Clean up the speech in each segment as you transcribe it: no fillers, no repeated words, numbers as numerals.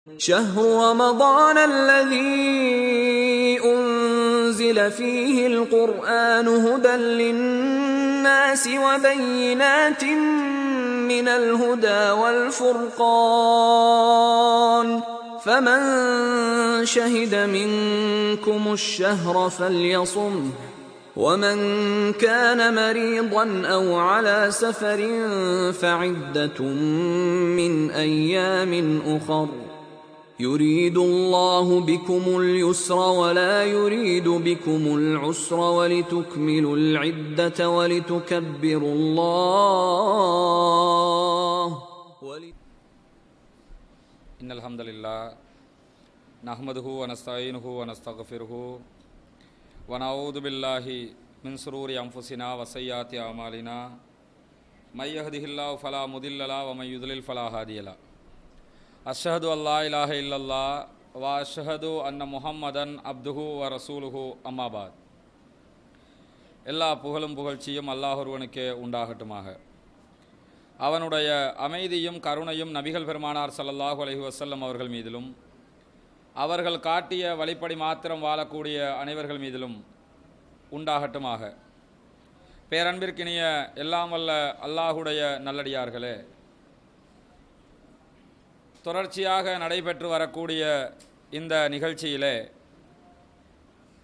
شهر رمضان الذي أنزل فيه القرآن هدى للناس وبينات من الهدى والفرقان فمن شهد منكم الشهر فليصمه ومن كان مريضا أو على سفر فعدة من أيام أخر يريد الله بكم اليسر ولا يريد بكم العسر ولتكملوا العدة ولتكبروا الله إن الحمد لله نحمده ونستعينه ونستغفره ونعوذ بالله من شرور أنفسنا وسيئات أعمالنا من يهده الله فلا مضل له ومن يضلل فلا هادي له أشهد أن لا إله إلا الله وأشهد أن محمدا عبده ورسوله أما بعد எல்லா புகழும் புகழ்ச்சியும் அல்லாஹ் ஒருவனுக்கே உண்டாகட்டுமாக. அவனுடைய அமைதியும் கருணையும் நபிகள் பெருமானார் ஸல்லல்லாஹு அலைஹி வஸல்லம் அவர்கள் மீதிலும் அவர்கள் காட்டிய வழிப்படி மாத்திரம் வாழக்கூடிய அனைவர்கள் மீதிலும் உண்டாகட்டுமாக. பேரன்பிற்கினிய எல்லாம் வல்ல அல்லாஹுடைய நல்லடியார்களே, தொடர்ச்சியாக நடைபெற்று வரக்கூடிய இந்த நிகழ்ச்சியிலே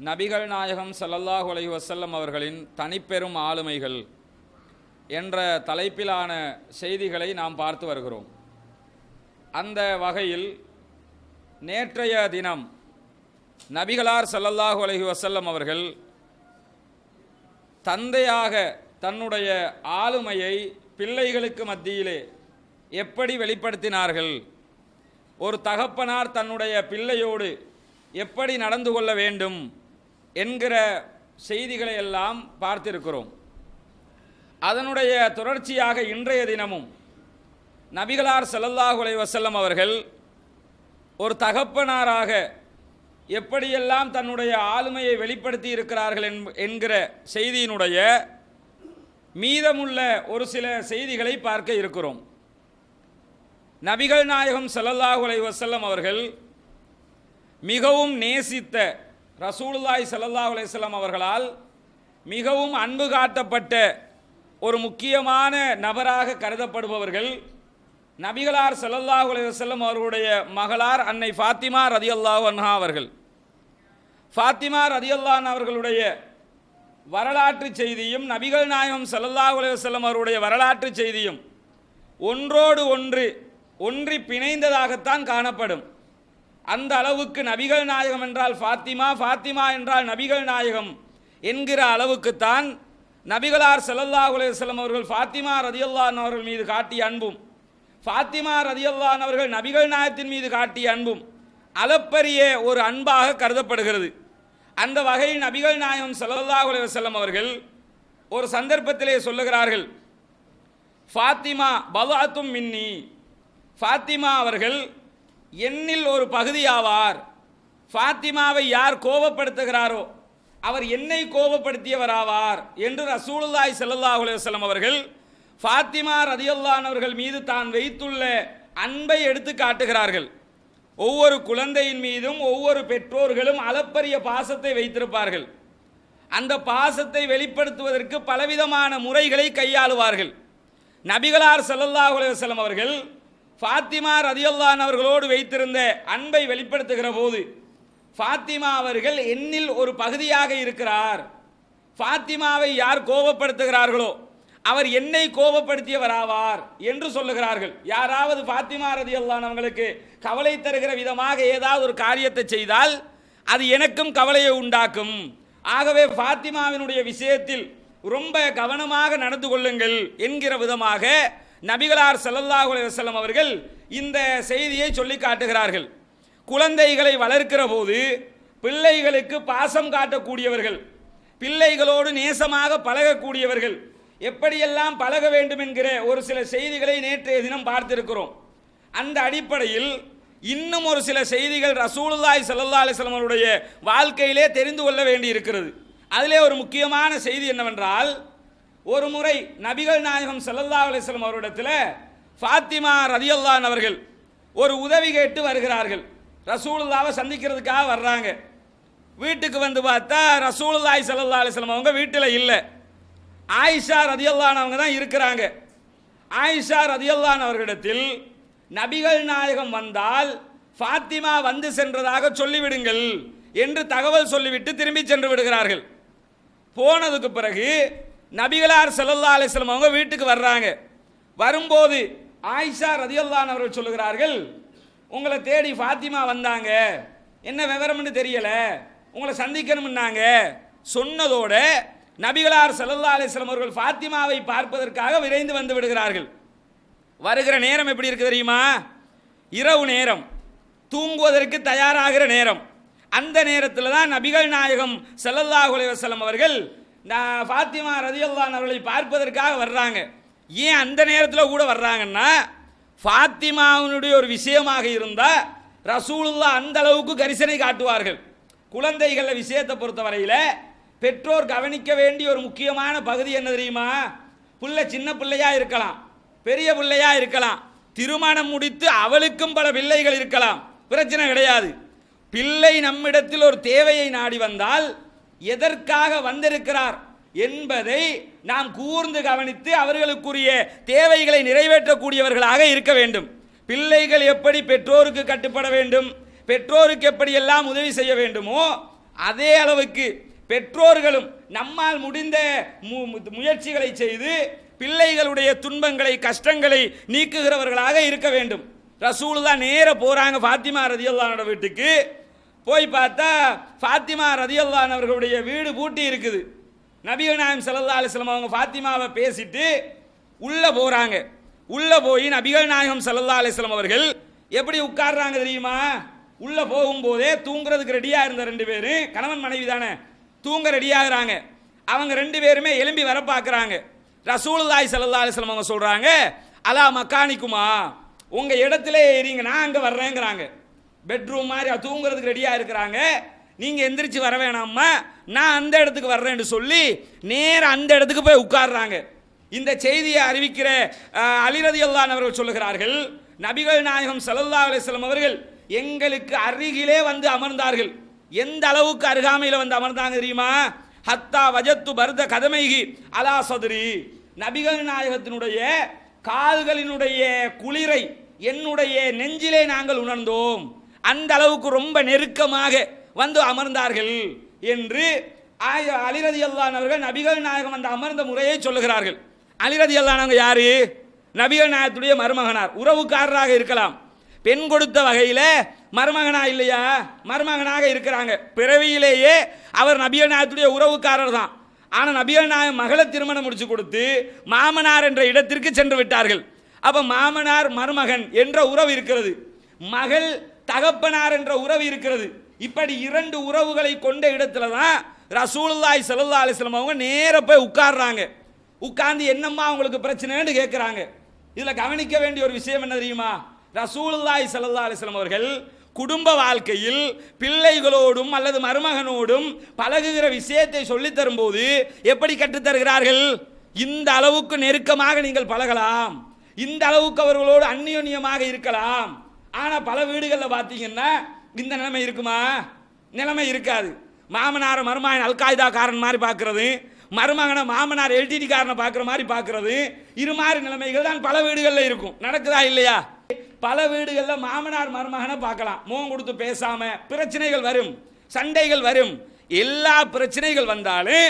நபிகள் நாயகம் ஸல்லல்லாஹு அலைஹி வஸல்லம் அவர்களின் தனிப்பெரும் ஆளுமைகள் என்ற தலைப்பிலான செய்திகளை நாம் பார்த்து வருகிறோம். அந்த வகையில் நேற்றைய தினம் நபிகளார் ஸல்லல்லாஹு அலைஹி வஸல்லம் அவர்கள் தந்தையாக தன்னுடைய ஆளுமையை பிள்ளைகளுக்கு மத்தியிலே எப்படி வெளிப்படுத்தினார்கள், ஒரு தகப்பனார் தன்னுடைய பிள்ளையோடு எப்படி நடந்து கொள்ள வேண்டும் என்கிற செய்திகளை எல்லாம் பார்த்திருக்கிறோம். அதனுடைய தொடர்ச்சியாக இன்றைய தினமும் நபிகளார் ஸல்லல்லாஹு அலைஹி வஸல்லம் அவர்கள் ஒரு தகப்பனாராக எப்படியெல்லாம் தன்னுடைய ஆளுமையை வெளிப்படுத்தி இருக்கிறார்கள் என்கிற செய்தியினுடைய மீதமுள்ள ஒரு சில செய்திகளை பார்க்க இருக்கிறோம். நபிகள் நாயகம் ஸல்லல்லாஹு அலைஹி வஸல்லம் அவர்கள் மிகவும் நேசித்த ரசூலுல்லாஹி ஸல்லல்லாஹு அலைஹி வஸல்லம் அவர்களால் மிகவும் அன்பு காட்டப்பட்ட ஒரு முக்கியமான நபராக கருதப்படுபவர்கள் நபிகளார் ஸல்லல்லாஹு அலைஹி வஸல்லம் அவர்களுடைய மகளார் அன்னை ஃபாத்திமா ரதியல்லாஹு அன்ஹா அவர்கள். ஃபாத்திமா ரதியல்லாஹு அன்ஹா அவர்களுடைய வரலாற்று செய்தியும் நபிகள் நாயகம் ஸல்லல்லாஹு அலைஹி வஸல்லம் அவருடைய வரலாற்று செய்தியும் ஒன்றோடு ஒன்றி பிணைந்ததாகத்தான் காணப்படும். அந்த அளவுக்கு நபிகள் நாயகம் என்றால் ஃபாத்திமா, ஃபாத்திமா என்றால் நபிகள் நாயகம் என்கிற அளவுக்குத்தான் நபிகளார் ஸல்லல்லாஹு அலைஹி வஸல்லம் அவர்கள் ஃபாத்திமா ரதியல்லாஹு அன்ஹா அவர்கள் மீது காட்டிய அன்பும் ஃபாத்திமா ரதியல்லாஹு அன்ஹா அவர்கள் நபிகள் நாயகத்தின் மீது காட்டிய அன்பும் அளப்பரிய ஒரு அன்பாக கருதப்படுகிறது. அந்த வகையில் நபிகள் நாயகம் ஸல்லல்லாஹு அலைஹி வஸல்லம் அவர்கள் ஒரு சந்தர்ப்பத்திலே சொல்லுகிறார்கள், ஃபாத்திமா பலாத்தும் மின்னி, ஃபாத்திமா அவர்கள் என்னில் ஒரு பகுதியாவார். ஃபாத்திமாவை யார் கோபப்படுத்துகிறாரோ அவர் என்னை கோபப்படுத்தியவராவார் என்று ரசூலுல்லாஹி ஸல்லல்லாஹு அலைஹி வஸல்லம் அவர்கள் ஃபாத்திமா ரதியல்லாஹு அன்ஹா அவர்கள் மீது தான் வைத்துள்ள அன்பை எடுத்து காட்டுகிறார்கள். ஒவ்வொரு குழந்தையின் மீதும் ஒவ்வொரு பெற்றோர்களும் அளப்பரிய பாசத்தை வைத்திருப்பார்கள். அந்த பாசத்தை வெளிப்படுத்துவதற்கு பலவிதமான முறைகளை கையாளுவார்கள். நபிகளார் ஸல்லல்லாஹு அலைஹி வஸல்லம் அவர்கள் ஃபாத்திமா ரதியல்லாஹு அன்ஹா அவர்களோடு வைத்திருந்த அன்பை வெளிப்படுத்துகிற போது ஃபாத்திமா அவர்கள் என்னில் ஒரு பகுதியாக இருக்கிறார், ஃபாத்திமாவை யார் கோபப்படுத்துகிறார்களோ அவர் என்னை கோபப்படுத்தியவராவார் என்று சொல்லுகிறார்கள். யாராவது ஃபாத்திமா ரதியல்லாஹு அன்ஹா அவர்களுக்கு கவலை தருகிற விதமாக ஏதாவது ஒரு காரியத்தை செய்தால் அது எனக்கும் கவலையை உண்டாக்கும். ஆகவே ஃபாத்திமாவினுடைய விஷயத்தில் ரொம்ப கவனமாக நடந்து கொள்ளுங்கள் என்கிற விதமாக நபிகளார் ஸல்லல்லாஹு அலைஹி வஸல்லம் அவர்கள் இந்த செய்தியை சொல்லி காட்டுகிறார்கள். குழந்தைகளை வளர்க்கிற போது பிள்ளைகளுக்கு பாசம் காட்டக்கூடியவர்கள், பிள்ளைகளோடு நேசமாக பழகக்கூடியவர்கள் எப்படியெல்லாம் பழக வேண்டும் என்கிற ஒரு சில செய்திகளை நேற்றைய தினம் பார்த்திருக்கிறோம். அந்த அடிப்படையில் இன்னும் ஒரு சில செய்திகள் ரசூலுல்லாஹி ஸல்லல்லாஹு அலைஹி வஸல்லம் அவருடைய வாழ்க்கையிலே தெரிந்து கொள்ள வேண்டி இருக்கிறது. அதிலே ஒரு முக்கியமான செய்தி என்னவென்றால், ஒரு முறை நபிகள் நாயகம் ஸல்லல்லாஹு அலைஹி வஸல்லம் அவரிடத்தில் ஃபாத்திமா ரதியல்லாஹு அவர்கள் ஒரு உதவி கேட்டு வருகிறார்கள். ரசூலுல்லாவை சந்திக்கிறதுக்காக வர்றாங்க. வீட்டுக்கு வந்து பார்த்தா ரசூலுல்லாஹி ஸல்லல்லாஹு அலைஹி வஸல்லம் அவங்க வீட்டில் இல்லை. ஆயிஷா ரதியல்லாஹு அன்ஹா அவங்க தான் இருக்கிறாங்க. ஆயிஷா ரதியல்லாஹு அன்ஹா அவர்களிடத்தில் நபிகள் நாயகம் வந்தால் ஃபாத்திமா வந்து சென்றதாக சொல்லிவிடுங்கள் என்று தகவல் சொல்லிவிட்டு திரும்பி சென்று விடுகிறார்கள். போனதுக்கு பிறகு நபிகளார் ஸல்லல்லாஹு அலைஹி வஸல்லம் அவங்க வீட்டுக்கு வர்றாங்க. வரும்போது ஆயிஷா ரதியல்லாஹு அன்ஹா அவர்கள் சொல்லுகிறார்கள், உங்களை தேடி ஃபாத்திமா வந்தாங்க, என்ன விவரம்னு தெரியல, உங்களை சந்திக்கணும்னாங்க. சொன்னதோட நபிகளார் ஸல்லல்லாஹு அலைஹி வஸல்லம் அவர்கள் ஃபாத்திமாவை பார்ப்பதற்காக விரைந்து வந்து விடுகிறார்கள். வருகிற நேரம் எப்படி இருக்கு தெரியுமா? இரவு நேரம், தூங்குவதற்கு தயாராகிற நேரம். அந்த நேரத்தில் தான் நபிகள் நாயகம் ஸல்லல்லாஹு அலைஹி வஸல்லம் அவர்கள் ஃபாத்திமா ரதியல்லாஹு அன்ஹா அவர்களை பார்ப்பதற்காக வர்றாங்க. ஏன் அந்த நேரத்தில் கூட வர்றாங்கன்னா, ஃபாத்திமாவினுடைய ஒரு விஷயமாக இருந்தால் ரசூலுல்லாஹ் அந்த அளவுக்கு கரிசனை காட்டுவார்கள். குழந்தைகள் விஷயத்தை பொறுத்தவரையில் பெற்றோர் கவனிக்க வேண்டிய ஒரு முக்கியமான பகுதி என்ன தெரியுமா? பிள்ளை சின்ன பிள்ளையா இருக்கலாம், பெரிய பிள்ளையா இருக்கலாம், திருமணம் முடித்து அவளுக்கும் பல பிள்ளைகள் இருக்கலாம், பிரச்சனை கிடையாது. பிள்ளை நம்மிடத்தில் ஒரு தேவையை நாடி வந்தால் எதற்காக வந்திருக்கிறார் என்பதை நாம் கூர்ந்து கவனித்து அவர்களுக்குரிய தேவைகளை நிறைவேற்றக்கூடியவர்களாக இருக்க வேண்டும். பிள்ளைகள் எப்படி பெற்றோருக்கு கட்டுப்பட வேண்டும், பெற்றோருக்கு எப்படி எல்லாம் உதவி செய்ய வேண்டுமோ அதே அளவுக்கு பெற்றோர்களும் நம்மால் முடிந்த முயற்சிகளை செய்து பிள்ளைகளுடைய துன்பங்களை கஷ்டங்களை நீக்குகிறவர்களாக இருக்க வேண்டும். ரசூலுல்லாஹ் நேர போறாங்க ஃபாத்திமா ரதியல்லாஹு அன்ஹா வீட்டுக்கு. போய் பார்த்தா ஃபாத்திமா ரதியல்லாஹு அன்ஹா அவர்களுடைய வீடு பூட்டி இருக்குது. நபிகள் நாயகம் ஸல்லல்லாஹு அலைஹி வஸல்லம் அவங்க ஃபாத்திமாவை பேசிட்டு உள்ள போறாங்க. உள்ள போய் நபிகள் நாயகம் ஸல்லல்லாஹு அலைஹி வஸல்லம் அவர்கள் எப்படி உட்கார்றாங்க தெரியுமா? உள்ள போகும்போதே தூங்குறதுக்கு ரெடியா இருந்த ரெண்டு பேரு, கணவன் மனைவி தானே, தூங்க ரெடியாகிறாங்க. அவங்க ரெண்டு பேருமே எலும்பி வர பார்க்குறாங்க. ரசூலுல்லாஹி ஸல்லல்லாஹு அலைஹி வஸல்லம் அவங்க சொல்றாங்க, அலா மக்கானிக்குமா, உங்க இடத்துல ஏறிங்க, நான் அங்கே வர்றேங்கிறாங்க. பெட்ரூம் மாதிரி தூங்குறதுக்கு ரெடியாக இருக்கிறாங்க. நீங்கள் எந்திரிச்சு வர வேணாமா, நான் அந்த இடத்துக்கு வர்றேன்னு சொல்லி நேராக அந்த இடத்துக்கு போய் உட்கார்றாங்க. இந்த செய்தியை அறிவிக்கிற அலி ரலியல்லாஹு அன்ஹு அவர்கள் சொல்லுகிறார்கள், நபிகள் நாயகம் ஸல்லல்லாஹு அலைஹி வஸல்லம் அவர்கள் எங்களுக்கு அருகிலே வந்து அமர்ந்தார்கள். எந்த அளவுக்கு அருகாமையில் வந்து அமர்ந்தாங்க தெரியுமா? ஹத்தா வஜத்து பர்த கதமைகி அலா சதுரி, நபிகள் நாயகத்தினுடைய கால்களினுடைய குளிரை என்னுடைய நெஞ்சிலே நாங்கள் உணர்ந்தோம். அந்த அளவுக்கு ரொம்ப நெருக்கமாக வந்து அமர்ந்தார்கள் என்று அலி ரலியல்லாஹு அன்ஹு அவர்கள் நபிகள் நாயகம் அந்த அமர்ந்த முறையை சொல்லுகிறார்கள். அலி ரலியல்லாஹு அன்ஹு யாரு? நபிகள் நாயகத்துடைய மருமகனார், உறவுக்காரராக இருக்கலாம். பெண் கொடுத்த வகையில் மருமகனா இல்லையா? மருமகனாக இருக்கிறாங்க. பிறவியிலேயே அவர் நபிகள் நாயகத்துடைய உறவுக்காரர் தான். ஆனால் நபிகள் நாயகம் மகளை திருமணம் முடிச்சு கொடுத்து மாமனார் என்ற இடத்திற்கு சென்று விட்டார்கள். அப்போ மாமனார் மருமகன் என்ற உறவு இருக்கிறது, மகள் தகப்பனார் என்ற உறவு இருக்கிறது. இப்படி இரண்டு உறவுகளை கொண்ட இடத்துல தான் ரசூலுல்லாஹி ஸல்லல்லாஹு அலைஹி வஸல்லம் அவங்க நேர போய் உட்கார்றாங்க. உட்கார்ந்து என்னம்மா உங்களுக்கு பிரச்சனைன்னு கேட்குறாங்க. இதில் கவனிக்க வேண்டிய ஒரு விஷயம் என்ன தெரியுமா? ரசூலுல்லாஹி ஸல்லல்லாஹு அலைஹி வஸல்லம் அவர்கள் குடும்ப வாழ்க்கையில் பிள்ளைகளோடும் அல்லது மருமகனோடும் பழகுகிற விஷயத்தை சொல்லித் தரும்போது எப்படி கற்றுத்தருகிறார்கள்? இந்த அளவுக்கு நெருக்கமாக நீங்கள் பழகலாம், இந்த அளவுக்கு அவர்களோடு அந்யோன்யமாக இருக்கலாம். ஆனால் பல வீடுகளில் பார்த்தீங்கன்னா இந்த நிலைமை இருக்குமா? நிலைமை இருக்காது. மாமனார் மருமகன் அல்காய்தா காரன் மாதிரி பார்க்கறது, மருமகனை மாமனார் எல்டிடி காரனை பார்க்குற மாதிரி பார்க்கறது, இது மாதிரி நிலைமைகள் தான் பல வீடுகளில் இருக்கும். நடக்குதா இல்லையா? பல வீடுகளில் மாமனார் மருமகனை பார்க்கலாம், முகம் கொடுத்து பேசாம பிரச்சனைகள் வரும், சண்டைகள் வரும். எல்லா பிரச்சனைகள் வந்தாலும்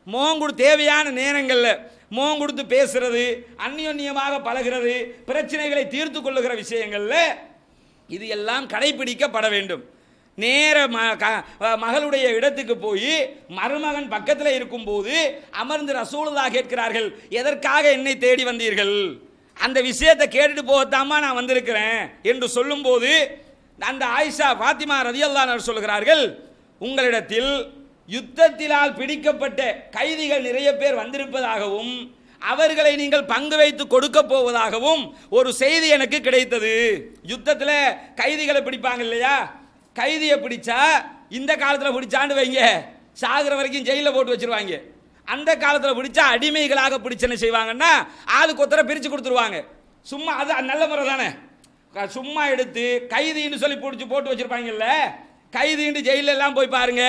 முகம் கொடுத்து தேவையான நேரங்களில் முகம் கொடுத்து பேசுறது, அந்யோன்யமாக பழகிறது, பிரச்சனைகளை தீர்த்து கொள்ளுகிற விஷயங்களில் இது எல்லாம் கடைபிடிக்கப்பட வேண்டும். நேர மகளுடைய இடத்துக்கு போய் மருமகன் பக்கத்தில் இருக்கும்போது அமர்ந்து ரசூலுல்லாஹ் கேட்கிறார்கள், எதற்காக என்னை தேடி வந்தீர்கள்? அந்த விஷயத்தை கேட்டுட்டு போகத்தாமா நான் வந்திருக்கிறேன் என்று சொல்லும்போது அந்த ஆயிஷா ஃபாத்திமா ரலியல்லாஹு அன்ஹா சொல்லுகிறார்கள், உங்களிடத்தில் யுத்தத்தினால் பிடிக்கப்பட்ட கைதிகள் நிறைய பேர் வந்திருப்பதாகவும் அவர்களை நீங்கள் பங்கு வைத்து கொடுக்க போவதாகவும் ஒரு செய்தி எனக்கு கிடைத்தது. யுத்தத்தில் கைதிகளை பிடிப்பாங்க இல்லையா? கைதியை பிடிச்சா இந்த காலத்தில் பிடிச்சாண்டு வைங்க, சாகிற வரைக்கும் ஜெயிலில் போட்டு வச்சிருவாங்க. அந்த காலத்தில் பிடிச்சா அடிமைகளாக பிடிச்சு என்ன செய்வாங்கன்னா ஆளுக்கு ஒருத்தரை பிரித்து கொடுத்துருவாங்க. சும்மா அது நல்ல முறை தானே. சும்மா எடுத்து கைதின்னு சொல்லி பிடிச்சி போட்டு வச்சிருப்பாங்கல்ல, கைதின்னு ஜெயில எல்லாம் போய் பாருங்க,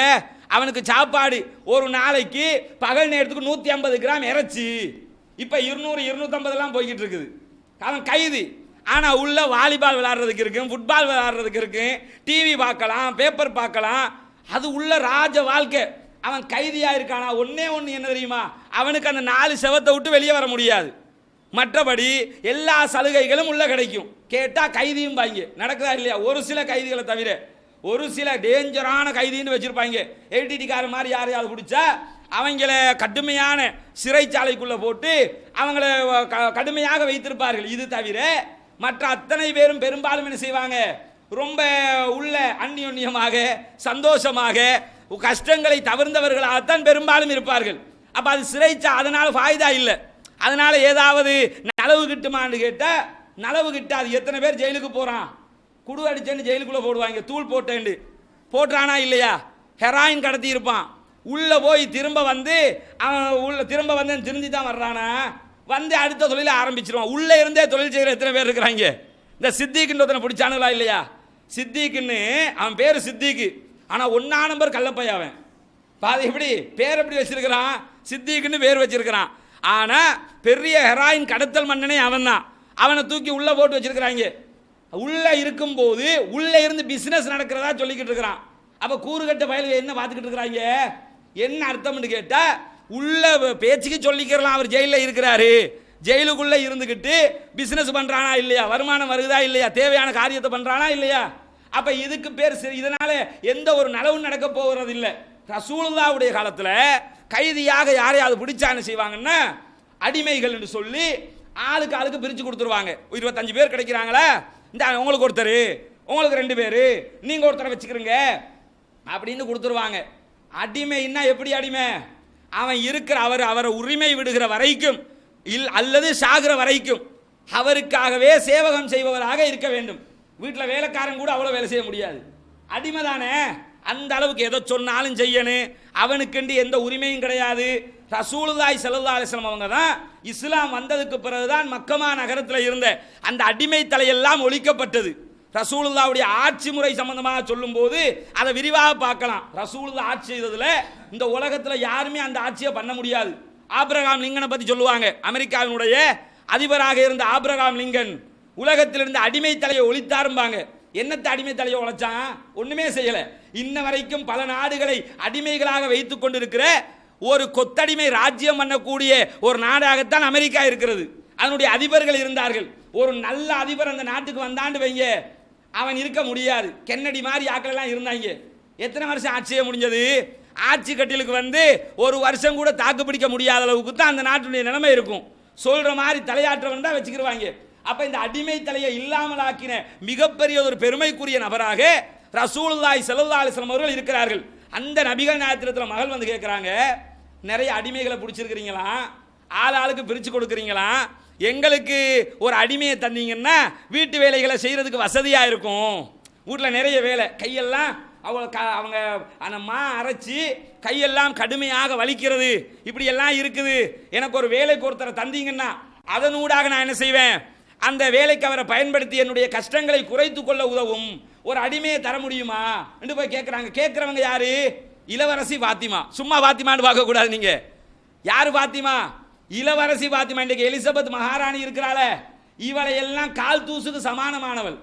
அவனுக்கு சாப்பாடு ஒரு நாளைக்கு பகல் நேரத்துக்கு 150 கிராம் இறைச்சி. இப்போ 200 250 போய்கிட்டு இருக்குது. அவன் கைதி. ஆனால் உள்ள வாலிபால் விளையாடுறதுக்கு இருக்கும், ஃபுட்பால் விளையாடுறதுக்கு இருக்கும், டிவி பார்க்கலாம், பேப்பர் பார்க்கலாம். அது உள்ள ராஜ வாழ்க்கை. அவன் கைதியாக இருக்கானா, ஒன்னே ஒன்று என்ன தெரியுமா, அவனுக்கு அந்த 4 செவத்தை விட்டு வெளியே வர முடியாது. மற்றபடி எல்லா சலுகைகளும் உள்ள கிடைக்கும். கேட்டால் கைதியும் பாங்க நடக்குதா இல்லையா? ஒரு சில கைதிகளை தவிர, ஒரு சில டேஞ்சரான கைதின்னு வச்சிருப்பாங்க. ஏடிடிக்கார மாதிரி யாரையாவது பிடிச்சா அவங்கள கடுமையான சிறைச்சாலைக்குள்ளே போட்டு அவங்கள கடுமையாக வைத்திருப்பார்கள். இது தவிர மற்ற அத்தனை பேரும் பெரும்பாலும் என்ன செய்வாங்க, ரொம்ப உள்ள அந்நியோன்யமாக சந்தோஷமாக கஷ்டங்களை தவிர்ந்தவர்களாகத்தான் பெரும்பாலும் இருப்பார்கள். அப்போ அது சிறைச்சா, அதனால் ஃபாய்தா இல்லை. அதனால் ஏதாவது நலவு கிட்டுமான்னு கேட்டால் நலவு கிட்டாது. எத்தனை பேர் ஜெயிலுக்கு போகிறான், குடு அடிச்சேன்னு ஜெயிலுக்குள்ளே போடுவாங்க, தூள் போட்டேன்னு போட்டுறானா இல்லையா? ஹெராயின் கடத்தி இருப்பான், உள்ளே போய் திரும்ப வந்து அவன் திரும்ப வந்து திருந்தி தான் வர்றானா, வந்து அடுத்த தொழிலை ஆரம்பிச்சிருவான். உள்ளே இருந்தே தொழில் செய்கிற எத்தனை பேர் இருக்கிறாங்க? இந்த சித்திக்குன்னு ஒருத்தனை பிடிச்சானுங்களா இல்லையா? சித்திக்குன்னு அவன் பேர் சித்திக்கு, ஆனால் 1 நம்பர் கள்ளப்பையாவன். பாது எப்படி பேர் எப்படி வச்சிருக்கிறான், சித்திக்குன்னு பேர் வச்சிருக்கிறான். ஆனால் பெரிய ஹெராயின் கடத்தல் மன்னனே அவன் தான். அவனை தூக்கி உள்ளே போட்டு வச்சிருக்கிறாங்க. உள்ளே இருக்கும்போது உள்ளே இருந்து பிஸ்னஸ் நடக்கிறதா சொல்லிக்கிட்டு இருக்கிறான். அப்போ கூறுகட்ட வயலுக்கு என்ன பார்த்துக்கிட்டு இருக்கிறாங்க? என்ன அர்த்தம்னு கேட்டால், உள்ள பேச்சுக்கு சொல்லிக்கிறலாம் அவர் ஜெயிலில் இருக்கிறாரு, ஜெயிலுக்குள்ளே இருந்துக்கிட்டு பிஸ்னஸ் பண்ணுறானா இல்லையா, வருமானம் வருதா இல்லையா, தேவையான காரியத்தை பண்ணுறானா இல்லையா. அப்போ இதுக்கு பேர் இதனால் எந்த ஒரு நலவும் நடக்க போகிறது இல்லை. ரசூலுல்லாஹ்வுடைய காலத்தில் கைதியாக யாரையாவது பிடிச்சா என்ன செய்வாங்கன்னா, அடிமைகள் என்று சொல்லி ஆளுக்கு ஆளுக்கு பிரித்து கொடுத்துருவாங்க. 25 பேர் கிடைக்கிறாங்களா, இந்த உங்களுக்கு ஒருத்தர், உங்களுக்கு 2 பேர், நீங்கள் ஒருத்தரை வச்சுக்கிறீங்க அப்படின்னு கொடுத்துருவாங்க. அடிமைன்னா எப்படி அடிமை? அவன் இருக்கிற அவரை உரிமை விடுகிற வரைக்கும் அல்லது சாகிற வரைக்கும் அவருக்காகவே சேவகம் செய்பவராக இருக்க வேண்டும். வீட்டில் வேலைக்காரன் கூட அவ்வளோ வேலை செய்ய முடியாது, அடிமை தானே. அந்த அளவுக்கு எதை சொன்னாலும் செய்யணும், அவனுக்குண்டு எந்த உரிமையும் கிடையாது. ரசூலுல்லாஹி ஸல்லல்லாஹு அலைஹி வஸல்லம் அவங்க தான் இஸ்லாம் வந்ததுக்கு பிறகுதான் மக்கமா நகரத்தில் இருந்த அந்த அடிமை தலையெல்லாம் ஒழிக்கப்பட்டது. ரசூலுல்லாஹ்வுடைய ஆட்சி முறை சம்பந்தமாக சொல்லும்போது அதை விரிவாக பார்க்கலாம். ரசூலுல்லாஹ் ஆட்சி செய்ததுல இந்த உலகத்தில் யாருமே அந்த ஆட்சியை பண்ண முடியாது. ஆபிரகாம் லிங்கனை பற்றி சொல்லுவாங்க. அமெரிக்காவினுடைய அதிபராக இருந்த ஆபிரகாம் லிங்கன் உலகத்திலிருந்து அடிமை தலையை ஒழித்தாரும்பாங்க. என்னத்தை அடிமை தலையை உழைச்சான்? ஒண்ணுமே செய்யல. இன்ன வரைக்கும் பல நாடுகளை அடிமைகளாக வைத்துக் கொண்டிருக்கிற ஒரு கொத்தடிமை ராஜ்யம் பண்ணக்கூடிய ஒரு நாடாகத்தான் அமெரிக்கா இருக்கிறது. அதனுடைய அதிபர்கள் இருந்தார்கள். ஒரு நல்ல அதிபர் அந்த நாட்டுக்கு வந்தாண்டு வைங்க, அவன் இருக்க முடியாது. கென்னடி மாதிரி ஆட்கள் எல்லாம் இருந்தாங்க. எத்தனை வருஷம் ஆட்சி செய்ய முடிஞ்சது? ஆட்சி கட்டிலுக்கு வந்து ஒரு வருஷம் கூட தாக்கு பிடிக்க முடியாத அளவுக்கு தான் அந்த நாட்டுடைய நிலைமை இருக்கும். சொல்ற மாதிரி தலையாற்றவன் தான் வச்சுக்கிடுவாங்க. அப்ப இந்த அடிமை தலையை இல்லாமல் ஆக்கின மிகப்பெரிய ஒரு பெருமைக்குரிய நபராக ரசூலுல்லாஹி ஸல்லல்லாஹு அலைஹி வஸல்லம் அவர்கள் இருக்கிறார்கள். அந்த நபிகள் நாயகத்தில் மகள் வந்து கேட்குறாங்க, நிறைய அடிமைகளை பிடிச்சிருக்கிறீங்களா, ஆளுக்கு பிரித்து கொடுக்குறீங்களா, எங்களுக்கு ஒரு அடிமையை தந்தீங்கன்னா வீட்டு வேலைகளை செய்கிறதுக்கு வசதியாக இருக்கும். வீட்டில் நிறைய வேலை, கையெல்லாம் அவங்க அந்த அரைச்சி கையெல்லாம் கடுமையாக வலிக்கிறது, இப்படியெல்லாம் இருக்குது. எனக்கு ஒரு வேலைக்கு ஒருத்தரை தந்தீங்கன்னா அதனூடாக நான் என்ன செய்வேன், அந்த வேலைக்கு அவரை பயன்படுத்தி என்னுடைய கஷ்டங்களை குறைத்து கொள்ள உதவும். ஒரு அடிமையை தர முடியுமா என்று போய் கேட்குறாங்க. கேட்குறவங்க யாரு? இளவரசி பாத்திமா. சும்மா பாத்திமான்னு பார்க்கக்கூடாது. நீங்க யாரு பாத்திமா? இளவரசி பாத்திமா. இன்றைக்கு எலிசபெத் மகாராணி இருக்கிறாள, இவளை எல்லாம் கால் தூசுக்கு சமானமானவள்.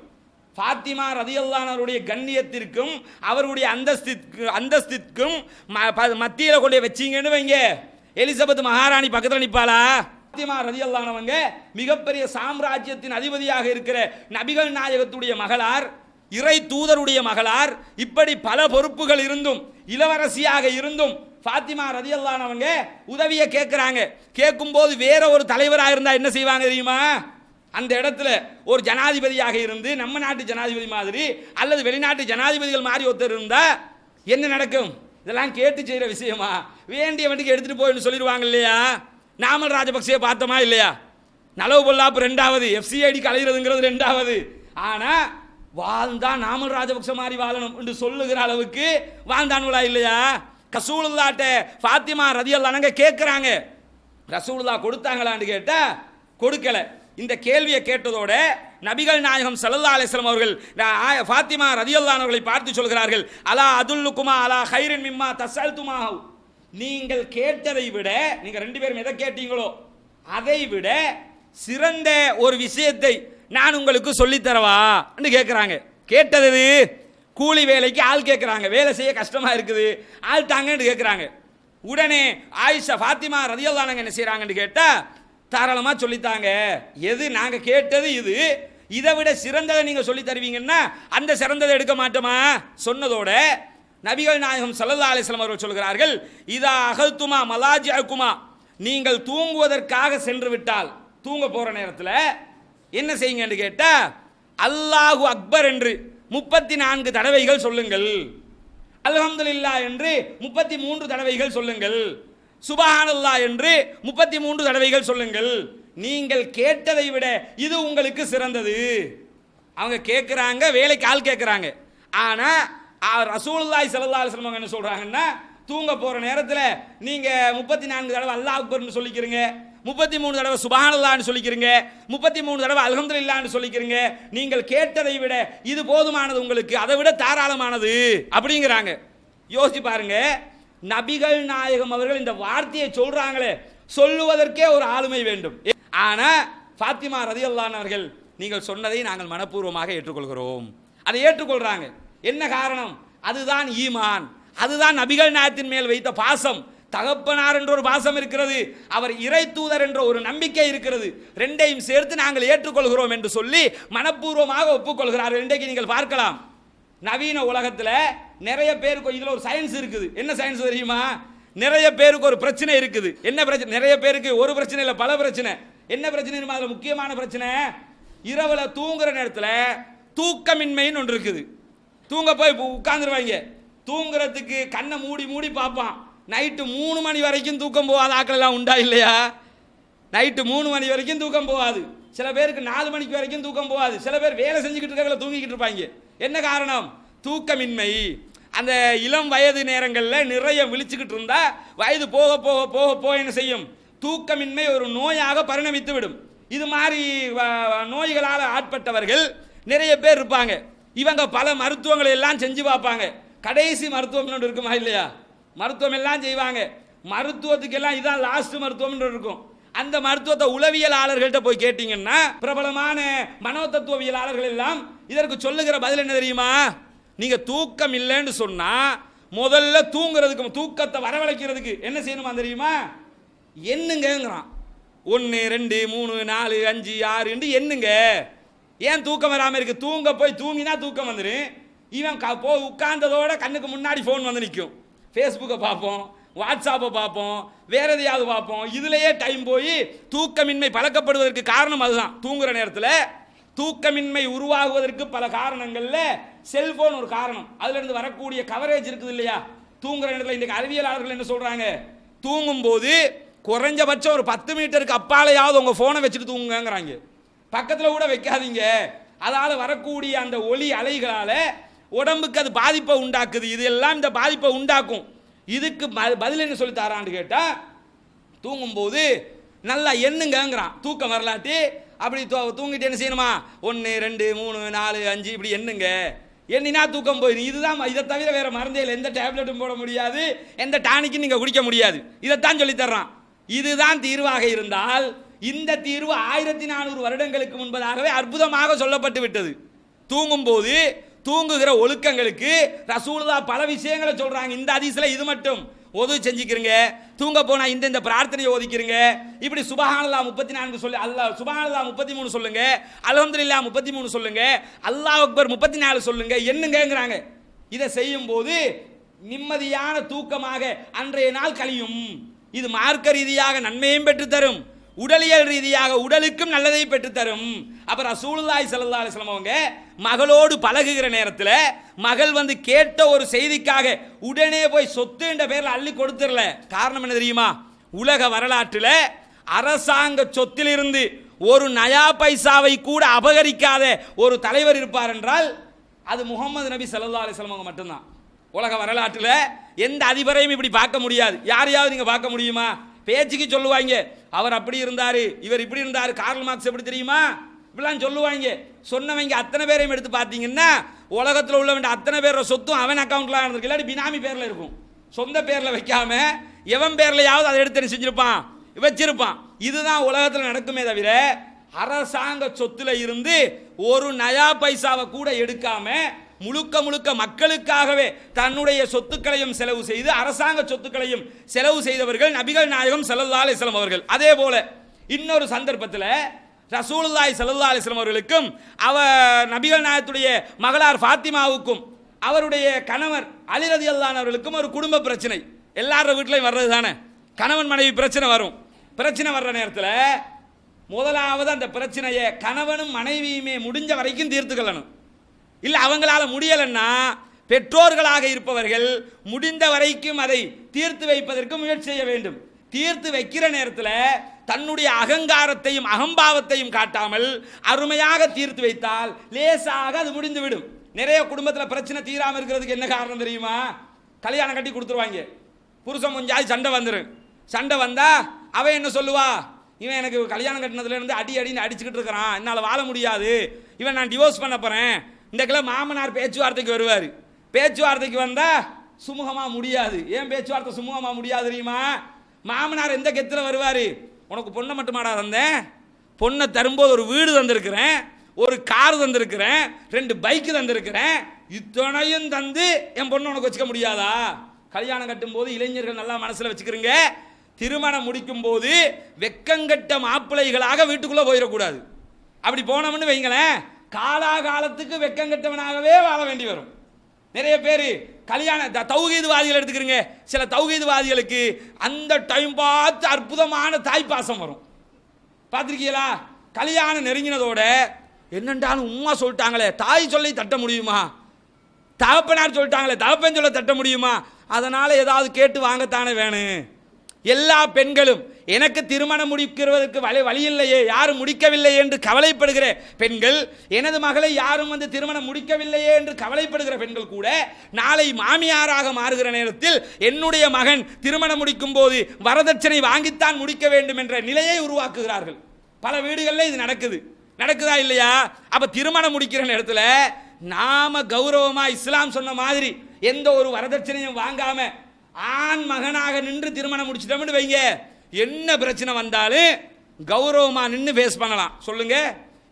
பாத்திமா ரலியல்லாஹு அன்ஹாவுடைய கண்ணியத்திற்கும் அவருடைய அந்தஸ்திற்கும் மத்தியில் கொண்டு வச்சிங்கன்னு வைங்க, எலிசபெத் மகாராணி பக்கத்தில் நிற்பாளா? பாத்திமா ரலியல்லாஹு அன்ஹாவங்க மிகப்பெரிய சாம்ராஜ்யத்தின் அதிபதியாக இருக்கிற நபிகள் நாயகத்துடைய மகளார், இறை தூதருடைய மகளார், இப்படி பல பொறுப்புகள் இருந்தும் இளவரசியாக இருந்தும் பாத்திமா ரலியல்லாஹு அன்ஹாவங்க உதவியை கேட்குறாங்க. கேட்கும்போது வேற ஒரு தலைவராக இருந்தால் என்ன செய்வாங்க தெரியுமா? அந்த இடத்துல ஒரு ஜனாதிபதியாக இருந்து நம்ம நாட்டு ஜனாதிபதி மாதிரி அல்லது வெளிநாட்டு ஜனாதிபதிகள் மாதிரி ஒருத்தர் இருந்தா என்ன நடக்கும்? இதெல்லாம் கேட்டு செய்கிற விஷயமா? வேண்டிய வண்டிக்கு எடுத்துட்டு போயின்னு சொல்லிடுவாங்க இல்லையா? நாமல் ராஜபக்சே பார்த்தோமா இல்லையா? நலவு பொல்லாப்பு 2வது, FCID கலைகிறதுங்கிறது 2வது. ஆனால் வாழ்ந்தா நாமல் ராஜபக்ச மாதிரி வாழணும் என்று சொல்லுகிற அளவுக்கு வாழ்ந்தானுங்களா இல்லையா? ரசூலுல்லாஹ்ட்ட பாத்திமா ரலியல்லாஹு அன்ஹா கேட்குறாங்க. ரசூலுல்லாஹ் கொடுத்தாங்களான்னு கேட்டால் கொடுக்கல. இந்த கேள்வியை கேட்டதோட நபிகள் நாயகம் ஸல்லல்லாஹு அலைஹி வஸல்லம் அவர்கள் ஃபாத்திமா ரலியல்லாஹு அவர்களை பார்த்து சொல்கிறார்கள், அலா அதுல்லுக்குமா அலா கைரின் மிம்மா தஸல்துமா, நீங்கள் கேட்டதை விட, நீங்க ரெண்டு பேரும் எதை கேட்டீங்களோ அதை விட சிறந்த ஒரு விஷயத்தை நான் உங்களுக்கு சொல்லித்தரவா என்று கேட்குறாங்க. கேட்டது கூலி வேலைக்கு ஆள் கேட்குறாங்க, வேலை செய்ய கஷ்டமா இருக்குது, ஆள் தாங்கன்னு கேட்குறாங்க. உடனே ஆயிஷா ஃபாத்திமா ரலியல்லாஹு என்ன செய்கிறாங்கன்னு கேட்டால் தாராளமாக சொல்லித்தாங்க. எது நாங்கள் கேட்டது இது, இதை விட சிறந்ததை நீங்கள் சொல்லி தருவீங்கன்னா அந்த சிறந்ததை எடுக்க மாட்டோமா சொன்னதோட நபிகள் நாயகம் ஸல்லல்லாஹு அலைஹி வஸல்லம் அவர்கள் சொல்கிறார்கள், இதா அகல்துமா மலாஜிஅகுமா, நீங்கள் தூங்குவதற்காக சென்று விட்டால் தூங்க போகிற நேரத்தில் என்ன செய்யுங்கன்னு கேட்டால் அல்லாஹு அக்பர் என்று 34 தடவைகள் சொல்லுங்கள், அல்ஹம்துலில்லாஹ் என்று 33 தடவைகள் சொல்லுங்கள், சுபஹானல்லாஹ் என்று 33 தடவைகள் சொல்லுங்கள். நீங்கள் கேட்டதை விட இது உங்களுக்கு சிறந்தது. அவங்க கேட்குறாங்க, வேலைக்கு ஆள் கேட்குறாங்க. ஆனால் ரசூலுல்லாஹி ஸல்லல்லாஹு அலைஹி வஸல்லம் என்ன சொல்கிறாங்கன்னா, தூங்க போகிற நேரத்தில் நீங்கள் 34 தடவை அல்லாஹ் அக்பர்னு சொல்லிக்கிறீங்க, 33 தடவை சுபஹானல்லாஹ்னு சொல்லிக்கிறீங்க, 33 தடவை அல்ஹம்துலில்லாஹ்னு சொல்லிக்கிறீங்க. நீங்கள் கேட்டதை விட இது போதுமானது உங்களுக்கு, அதை விட தாராளமானது அப்படிங்கிறாங்க. யோசிச்சு பாருங்க, நபிகள் நாயகம் அவர்கள் இந்த வார்த்தையை சொல்றாங்களே, சொல்லுவதற்கே ஒரு ஆளுமை வேண்டும். ஆனா ஃபாத்திமா ரலியல்லாஹு அவர்கள் நீங்கள் சொன்னதை நாங்கள் மனப்பூர்வமாக ஏற்றுக்கொள்கிறோம், அதை ஏற்றுக்கொள்றாங்க. என்ன காரணம்? அதுதான் ஈமான், அதுதான் நபிகள் நாயகத்தின் மேல் வைத்த பாசம். தகப்பனார் என்ற ஒரு பாசம் இருக்கிறது, அவர் இறை தூதர் என்ற ஒரு நம்பிக்கை இருக்கிறது. ரெண்டையும் சேர்த்து நாங்கள் ஏற்றுக்கொள்கிறோம் என்று சொல்லி மனப்பூர்வமாக ஒப்புக்கொள்கிறார்கள். இன்றைக்கு நீங்கள் பார்க்கலாம், நவீன உலகத்தில் நிறைய பேருக்கு இதில் ஒரு சயின்ஸ் இருக்குது. என்ன சயின்ஸ் தெரியுமா? நிறைய பேருக்கு ஒரு பிரச்சனை இருக்குது. என்ன பிரச்சனை? நிறைய பேருக்கு ஒரு பிரச்சனை இல்லை, பல பிரச்சனை. என்ன பிரச்சனை? அதில் முக்கியமான பிரச்சனை, இரவுல தூங்குற நேரத்தில் தூக்கமின்மைன்னு ஒன்று இருக்குது. தூங்க போய் உட்கார்ந்துருவாங்க, தூங்குறதுக்கு கண்ணை மூடி மூடி பார்ப்பான். நைட்டு 3 மணி வரைக்கும் தூக்கம் போகாத ஆட்கள் எல்லாம் உண்டா இல்லையா? நைட்டு 3 மணி வரைக்கும் தூக்கம் போகாது. சில பேருக்கு 4 மணிக்கு வரைக்கும் தூக்கம் போகாது. சில பேர் வேலை செஞ்சுக்கிட்டு இருக்க தூங்கிக்கிட்டு இருப்பாங்க. என்ன காரணம்? தூக்கமின்மை. அந்த இளம் வயது நேரங்களில் நிறைய விழிச்சுக்கிட்டு இருந்தா வயது போக போக போக போக என்ன செய்யும்? தூக்கமின்மை ஒரு நோயாக பரிணமித்து விடும். இது மாதிரி நோய்களால் ஆட்பட்டவர்கள் நிறைய பேர் இருப்பாங்க. இவங்க பல மருத்துவங்களை எல்லாம் செஞ்சு பார்ப்பாங்க. கடைசி மருத்துவம் இருக்குமா இல்லையா? மருத்துவம் எல்லாம் செய்வாங்க. மருத்துவத்துக்கு எல்லாம் இதான் லாஸ்ட் மருத்துவம் இருக்கும். அந்த மருத்துவத்தை உளவியலாளர்கள்ட்ட போய் கேட்டீங்கன்னா, பிரபலமான மனோதத்துவவியலாளர்கள் எல்லாம் இதற்கு சொல்லுகிற பதில் என்ன தெரியுமா? நீங்க தூக்கம் இல்லைன்னு சொன்னா முதல்ல தூங்குறதுக்கு, தூக்கத்தை வரவழைக்கிறதுக்கு என்ன செய்யணுமா தெரியுமா? எண்ணுங்கிறான். 1 2 3 4 5 6 என்று எண்ணுங்க. ஏன் தூக்கம் வராமல் இருக்கு? தூங்க போய் தூங்கினா தூக்கம் வந்துடும். இவன் உட்கார்ந்ததோட கண்ணுக்கு முன்னாடி ஃபோன் வந்து நிற்கும். ஃபேஸ்புக்கை பார்ப்போம், வாட்ஸ்அப்பை பார்ப்போம், வேற எதையாவது பார்ப்போம். இதுலேயே டைம் போய் தூக்கமின்மை பழக்கப்படுவதற்கு காரணம் அதுதான். தூங்குற நேரத்தில் தூக்கமின்மை உருவாகுவதற்கு பல காரணங்கள்ல செல்போன் ஒரு காரணம். அதுல இருந்து வரக்கூடிய கவரேஜ் இருக்குது இல்லையா? தூங்குற நேரத்தில் இன்றைக்கு அறிவியலாளர்கள் என்ன சொல்றாங்க? தூங்கும் போது குறைஞ்சபட்சம் ஒரு 10 மீட்டருக்கு அப்பாலையாவது உங்க போனை வச்சுட்டு தூங்குங்கிறாங்க. பக்கத்தில் கூட வைக்காதீங்க. அதால வரக்கூடிய அந்த ஒளி அலைகளால உடம்புக்கு அது பாதிப்பை உண்டாக்குது. இது எல்லாம் இந்த பாதிப்பை உண்டாக்கும். இதுக்கு பதில் என்ன சொல்லி தரான்னு கேட்டா, தூங்கும்போது நல்லா எண்ணுங்கிறான். தூக்கம் வரலாட்டி அப்படி தூங்கிட்டு என்ன செய்யணுமா? 1 2 3 4 5 இப்படி எண்ணுங்க. எண்ணினா தூக்கம் போயிடும். இதுதான். இதை தவிர வேற மருந்தே இல்லை. எந்த டேப்லெட்டும் போட முடியாது, எந்த டானிக்கும் நீங்க குடிக்க முடியாது. இதைத்தான் சொல்லி தர்றான். இதுதான் தீர்வாக இருந்தால் இந்த தீர்வு 1400 வருடங்களுக்கு முன்பதாகவே அற்புதமாக சொல்லப்பட்டு விட்டது. தூங்கும்போது தூங்குகிற ஒழுக்கங்களுக்கு ரசூலுல்லாஹ் பல விஷயங்களை சொல்றாங்க. இந்த ஹதீஸ்ல இது மட்டும் ஒது செஞ்சுக்கிறீங்க, தூங்க போனா இந்த பிரார்த்தனையை ஓதிக்கிறீங்க, இப்படி சுபஹானல்லாஹ் 34 சொல்லு, அல்லாஹ் சுபஹானல்லாஹ் 33 சொல்லுங்க, அல்ஹம்துலில்லாஹ் 33 சொல்லுங்க, அல்லாஹ் அக்பர் 34 சொல்லுங்க, எண்ணுங்கிறாங்க. இதை செய்யும் போது நிம்மதியான தூக்கமாக அன்றைய நாள் கழியும். இது மார்க்க ரீதியாக நன்மையும் பெற்று தரும், உடலியல் ரீதியாக உடலுக்கும் நல்லதை பெற்று தரும். அப்ப ரசூலுல்லாஹி ஸல்லல்லாஹு அலைஹி வஸல்லம் அவங்க மகளோடு பழகுகிற நேரத்தில் மகள் வந்து கேட்ட ஒரு செய்திக்காக உடனே போய் சொத்து என்ற பேரில் அள்ளி கொடுத்துடல. காரணம் என்ன தெரியுமா? உலக வரலாற்றில் அரசாங்க சொத்திலிருந்து ஒரு நயா பைசாவை கூட அபகரிக்காத ஒரு தலைவர் இருப்பார் என்றால் அது முகமது நபி ஸல்லல்லாஹு அலைஹி வஸல்லம் அவங்க மட்டும்தான். உலக வரலாற்றில் எந்த அதிபரையும் இப்படி பார்க்க முடியாது. யாரையாவது நீங்க பார்க்க முடியுமா? பேச்சுக்கு சொல்லுவாங்க, அவர் அப்படி இருந்தாரு, இவர் இப்படி இருந்தாரு, கார்ல் மார்க்ஸ் எப்படி தெரியுமா, இப்படிலாம் சொல்லுவாங்க. சொன்னவங்க அத்தனை பேரையும் எடுத்து பார்த்தீங்கன்னா உலகத்தில் உள்ள வேண்டிய அத்தனை பேரோட சொத்தும் அவன் அக்கௌண்ட்ல இருந்திருக்கு, இல்லாட்டி பினாமி பேர்ல இருக்கும். சொந்த பேர்ல வைக்காம எவன் பேர்லையாவது அதை எடுத்து செஞ்சிருப்பான், வச்சிருப்பான். இதுதான் உலகத்தில் நடக்குமே தவிர அரசாங்க சொத்துல இருந்து ஒரு நயா பைசாவை கூட எடுக்காம முழுக்க முழுக்க மக்களுக்காகவே தன்னுடைய சொத்துக்களையும் செலவு செய்து அரசாங்க சொத்துக்களையும் செலவு செய்தவர்கள் நபிகள் நாயகம் ஸல்லல்லாஹு அலைஹி வஸல்லம் அவர்கள். அதே போல இன்னொரு சந்தர்ப்பத்தில் ரசூலுல்லாஹி ஸல்லல்லாஹு அலைஹி வஸல்லம் அவர்களுக்கும் நபிகள் நாயகத்துடைய மகளார் ஃபாத்திமாவுக்கும் அவருடைய கணவர் அலி ரலியல்லாஹு அன்ஹு அவர்களுக்கும் ஒரு குடும்ப பிரச்சனை. எல்லார வீட்லையும் வர்றது தானே, கணவன் மனைவி பிரச்சனை வரும். பிரச்சனை வர்ற நேரத்தில் முதலாவது அந்த பிரச்சனையை கணவனும் மனைவியுமே முடிஞ்ச வரைக்கும் தீர்த்துக்கொள்ளணும். இல்லை அவங்களால முடியலைன்னா பெற்றோர்களாக இருப்பவர்கள் முடிந்த வரைக்கும் அதை தீர்த்து வைப்பதற்கு முயற்சி செய்ய வேண்டும். தீர்த்து வைக்கிற நேரத்தில் தன்னுடைய அகங்காரத்தையும் அகம்பாவத்தையும் காட்டாமல் அருமையாக தீர்த்து வைத்தால் லேசாக அது முடிந்துவிடும். நிறைய குடும்பத்தில் பிரச்சனை தீராமல் இருக்கிறதுக்கு என்ன காரணம் தெரியுமா? கல்யாணம் கட்டி கொடுத்துருவாங்க, புருஷன் கொஞ்சம் சண்டை வந்துடும். சண்டை வந்தா அவன் என்ன சொல்லுவா, இவன் எனக்கு கல்யாணம் கட்டினதுலேருந்து அடின்னு அடிச்சுக்கிட்டு இருக்கிறான், என்னால் வாழ முடியாது, இவன் நான் டிவோர்ஸ் பண்ண போகிறேன். இந்த கிலோ மாமனார் பேச்சுவார்த்தைக்கு வருவார். பேச்சுவார்த்தைக்கு வந்தால் சுமூகமாக முடியாது. ஏன் பேச்சுவார்த்தை சுமூகமாக முடியாது தெரியுமா? மாமனார் எந்த கெத்தில் வருவார், உனக்கு பொண்ணை மட்டுமாடா தந்தேன், பொண்ணை தரும்போது ஒரு வீடு தந்திருக்கிறேன், ஒரு கார் தந்திருக்கிறேன், 2 பைக்கு தந்திருக்கிறேன், இத்தனையும் தந்து என் பொண்ணை உனக்கு வச்சுக்க முடியாதா? கல்யாணம் கட்டும் போது இளைஞர்கள் நல்லா மனசில் வச்சுக்கிறீங்க, திருமணம் முடிக்கும் போது வெக்கங்கட்ட மாப்பிள்ளைகளாக வீட்டுக்குள்ளே போயிடக்கூடாது. அப்படி போனோம்னு வைங்களேன், காலாகாலத்துக்கு வெக்கங்கட்டவனாகவே வாழ வேண்டி வரும். நிறைய பேர் கல்யாண தௌஹீத்வாதிகள் எடுத்துக்கிறீங்க, சில தௌஹீத்வாதிகளுக்கு அந்த டைம் பார்த்து அற்புதமான தாய்ப்பாசம் வரும். பார்த்துருக்கீங்களா? கல்யாணம் நெருங்கினதோட என்னென்றாலும் உம்மா சொல்லிட்டாங்களே தாய் சொல்லி தட்ட முடியுமா, தகப்பனார் சொல்லிட்டாங்களே தகப்பன் சொல்ல தட்ட முடியுமா, அதனால் ஏதாவது கேட்டு வாங்கத்தானே வேணும். எல்லா பெண்களும் எனக்கு திருமணம் முடிக்கிறதுக்கு வழி இல்லையே, யாரும் முடிக்கவில்லையே என்று கவலைப்படுகிற பெண்கள், எனது மகளை யாரும் திருமணம் முடிக்கவில்லையே என்று கவலைப்படுகிற பெண்கள் கூட நாளை மாமியாராக மாறுகிற நேரத்தில் என்னுடைய மகன் திருமணம் முடிக்கும் போது வரதட்சணை வாங்கித்தான் முடிக்க வேண்டும் என்ற நிலையை உருவாக்குகிறார்கள். பல வீடுகளில் இது நடக்குதா இல்லையா? அப்ப திருமணம் முடிக்கிற நேரத்தில் நாம கௌரவமா இஸ்லாம் சொன்ன மாதிரி எந்த ஒரு வரதட்சணையும் வாங்காம ஆண் மகனாக நின்று திருமணம் முடிச்சிட்டோம்னு வைங்க, என்ன பிரச்சனை வந்தாலும் கௌரவமா நின்று ஃபேஸ் பண்ணலாம். சொல்லுங்க,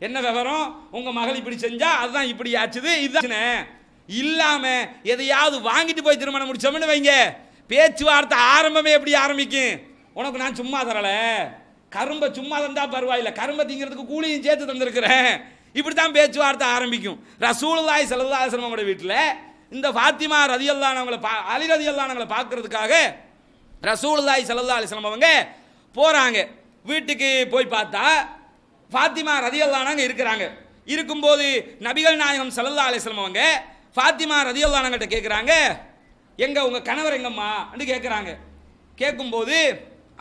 என்ன விவரம், உங்க மகள் இப்படி செஞ்சா அதுதான் இப்படி ஆச்சுது, இதுதான் இல்லாம எதையாவது வாங்கிட்டு போய் திருமணம் முடிச்சோம்னு வைங்க, பேச்சுவார்த்தை ஆரம்பமே எப்படி ஆரம்பிக்கும், உனக்கு நான் சும்மா தரல, கரும்பை சும்மா தந்தா பரவாயில்ல, கரும்பை திங்கிறதுக்கு கூலியும் சேர்த்து தந்திருக்கிறேன், இப்படித்தான் பேச்சுவார்த்தை ஆரம்பிக்கும். ரசூலுல்லாஹி ஸல்லல்லாஹு அலைஹி வஸல்லம் வீட்டில் இந்த ஃபாத்திமா ரலியல்லாஹு அன்ஹா அலி ரலியல்லாஹு அன்ஹு பார்க்கறதுக்காக ரசூலுல்லாஹி ஸல்லல்லாஹு அலைஹி வஸல்லம் அவங்க போறாங்க. வீட்டுக்கு போய் பார்த்தா ஃபாத்திமா ரலியல்லாஹு அன்ஹா இருக்கிறாங்க. இருக்கும்போது நபிகள் நாயகம் ஸல்லல்லாஹு அலைஹி வஸல்லம் அவங்க ஃபாத்திமா ரலியல்லாஹு அன்ஹா கிட்ட கேட்குறாங்க, எங்க உங்க கணவர் எங்கம்மா அப்படின்னு கேட்குறாங்க. கேட்கும்போது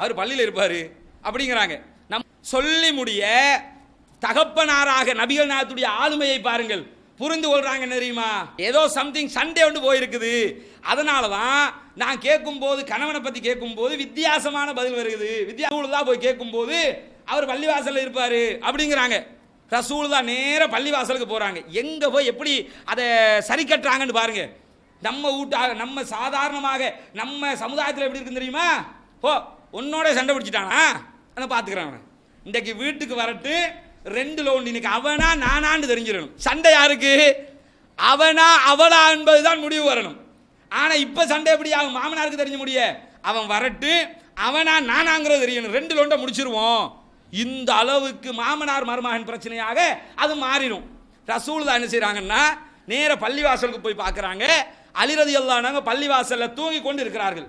அவர் பள்ளியில் இருப்பார் அப்படிங்கிறாங்க. நம் சொல்லி முடிய தகப்பனாராக நபிகள் நாயகத்துடைய ஆளுமையை பாருங்கள், புரிந்து கொள்றாங்க. என்ன தெரியுமா, ஏதோ சம்திங் சண்டே ஒன்று போயிருக்குது, அதனால தான் நான் கேட்கும்போது கணவனை பற்றி கேட்கும்போது வித்தியாசமான பதில் வருகிறது, வித்தியாசம் போய் கேட்கும்போது அவர் பள்ளிவாசலில் இருப்பார் அப்படிங்கிறாங்க. ரசூலுல்லா நேர பள்ளிவாசலுக்கு போகிறாங்க. எங்கே போய் எப்படி அதை சரி கட்டுறாங்கன்னு பாருங்க. நம்ம வீட்டாக நம்ம சாதாரணமாக நம்ம சமுதாயத்தில் எப்படி இருக்குன்னு தெரியுமா, உன்னோட சண்டை பிடிச்சிட்டானா அதை பார்த்துக்கிறான், இன்றைக்கு வீட்டுக்கு வரட்டு 2 லோன், இன்னைக்கு அவனா நானான்னு தெரிஞ்சிடணும். சண்டை யாருக்கு, அவனா அவளா என்பதுதான் முடிவு வரணும். ஆனால் இப்போ சண்டை எப்படி ஆகும், மாமனாருக்கு தெரிஞ்ச முடிய, அவன் வரட்டு அவனா நானாங்கிறது தெரியணும், 2 லோண்டை முடிச்சிருவோம். இந்த அளவுக்கு மாமனார் மருமகன் பிரச்சனையாக அது மாறிடும். ரசூலுல்லாஹ் என்ன செய்கிறாங்கன்னா நேர பள்ளிவாசலுக்கு போய் பார்க்குறாங்க. அலி ரலியல்லாஹு அன்ஹு பள்ளிவாசலில் தூங்கி கொண்டு இருக்கிறார்கள்.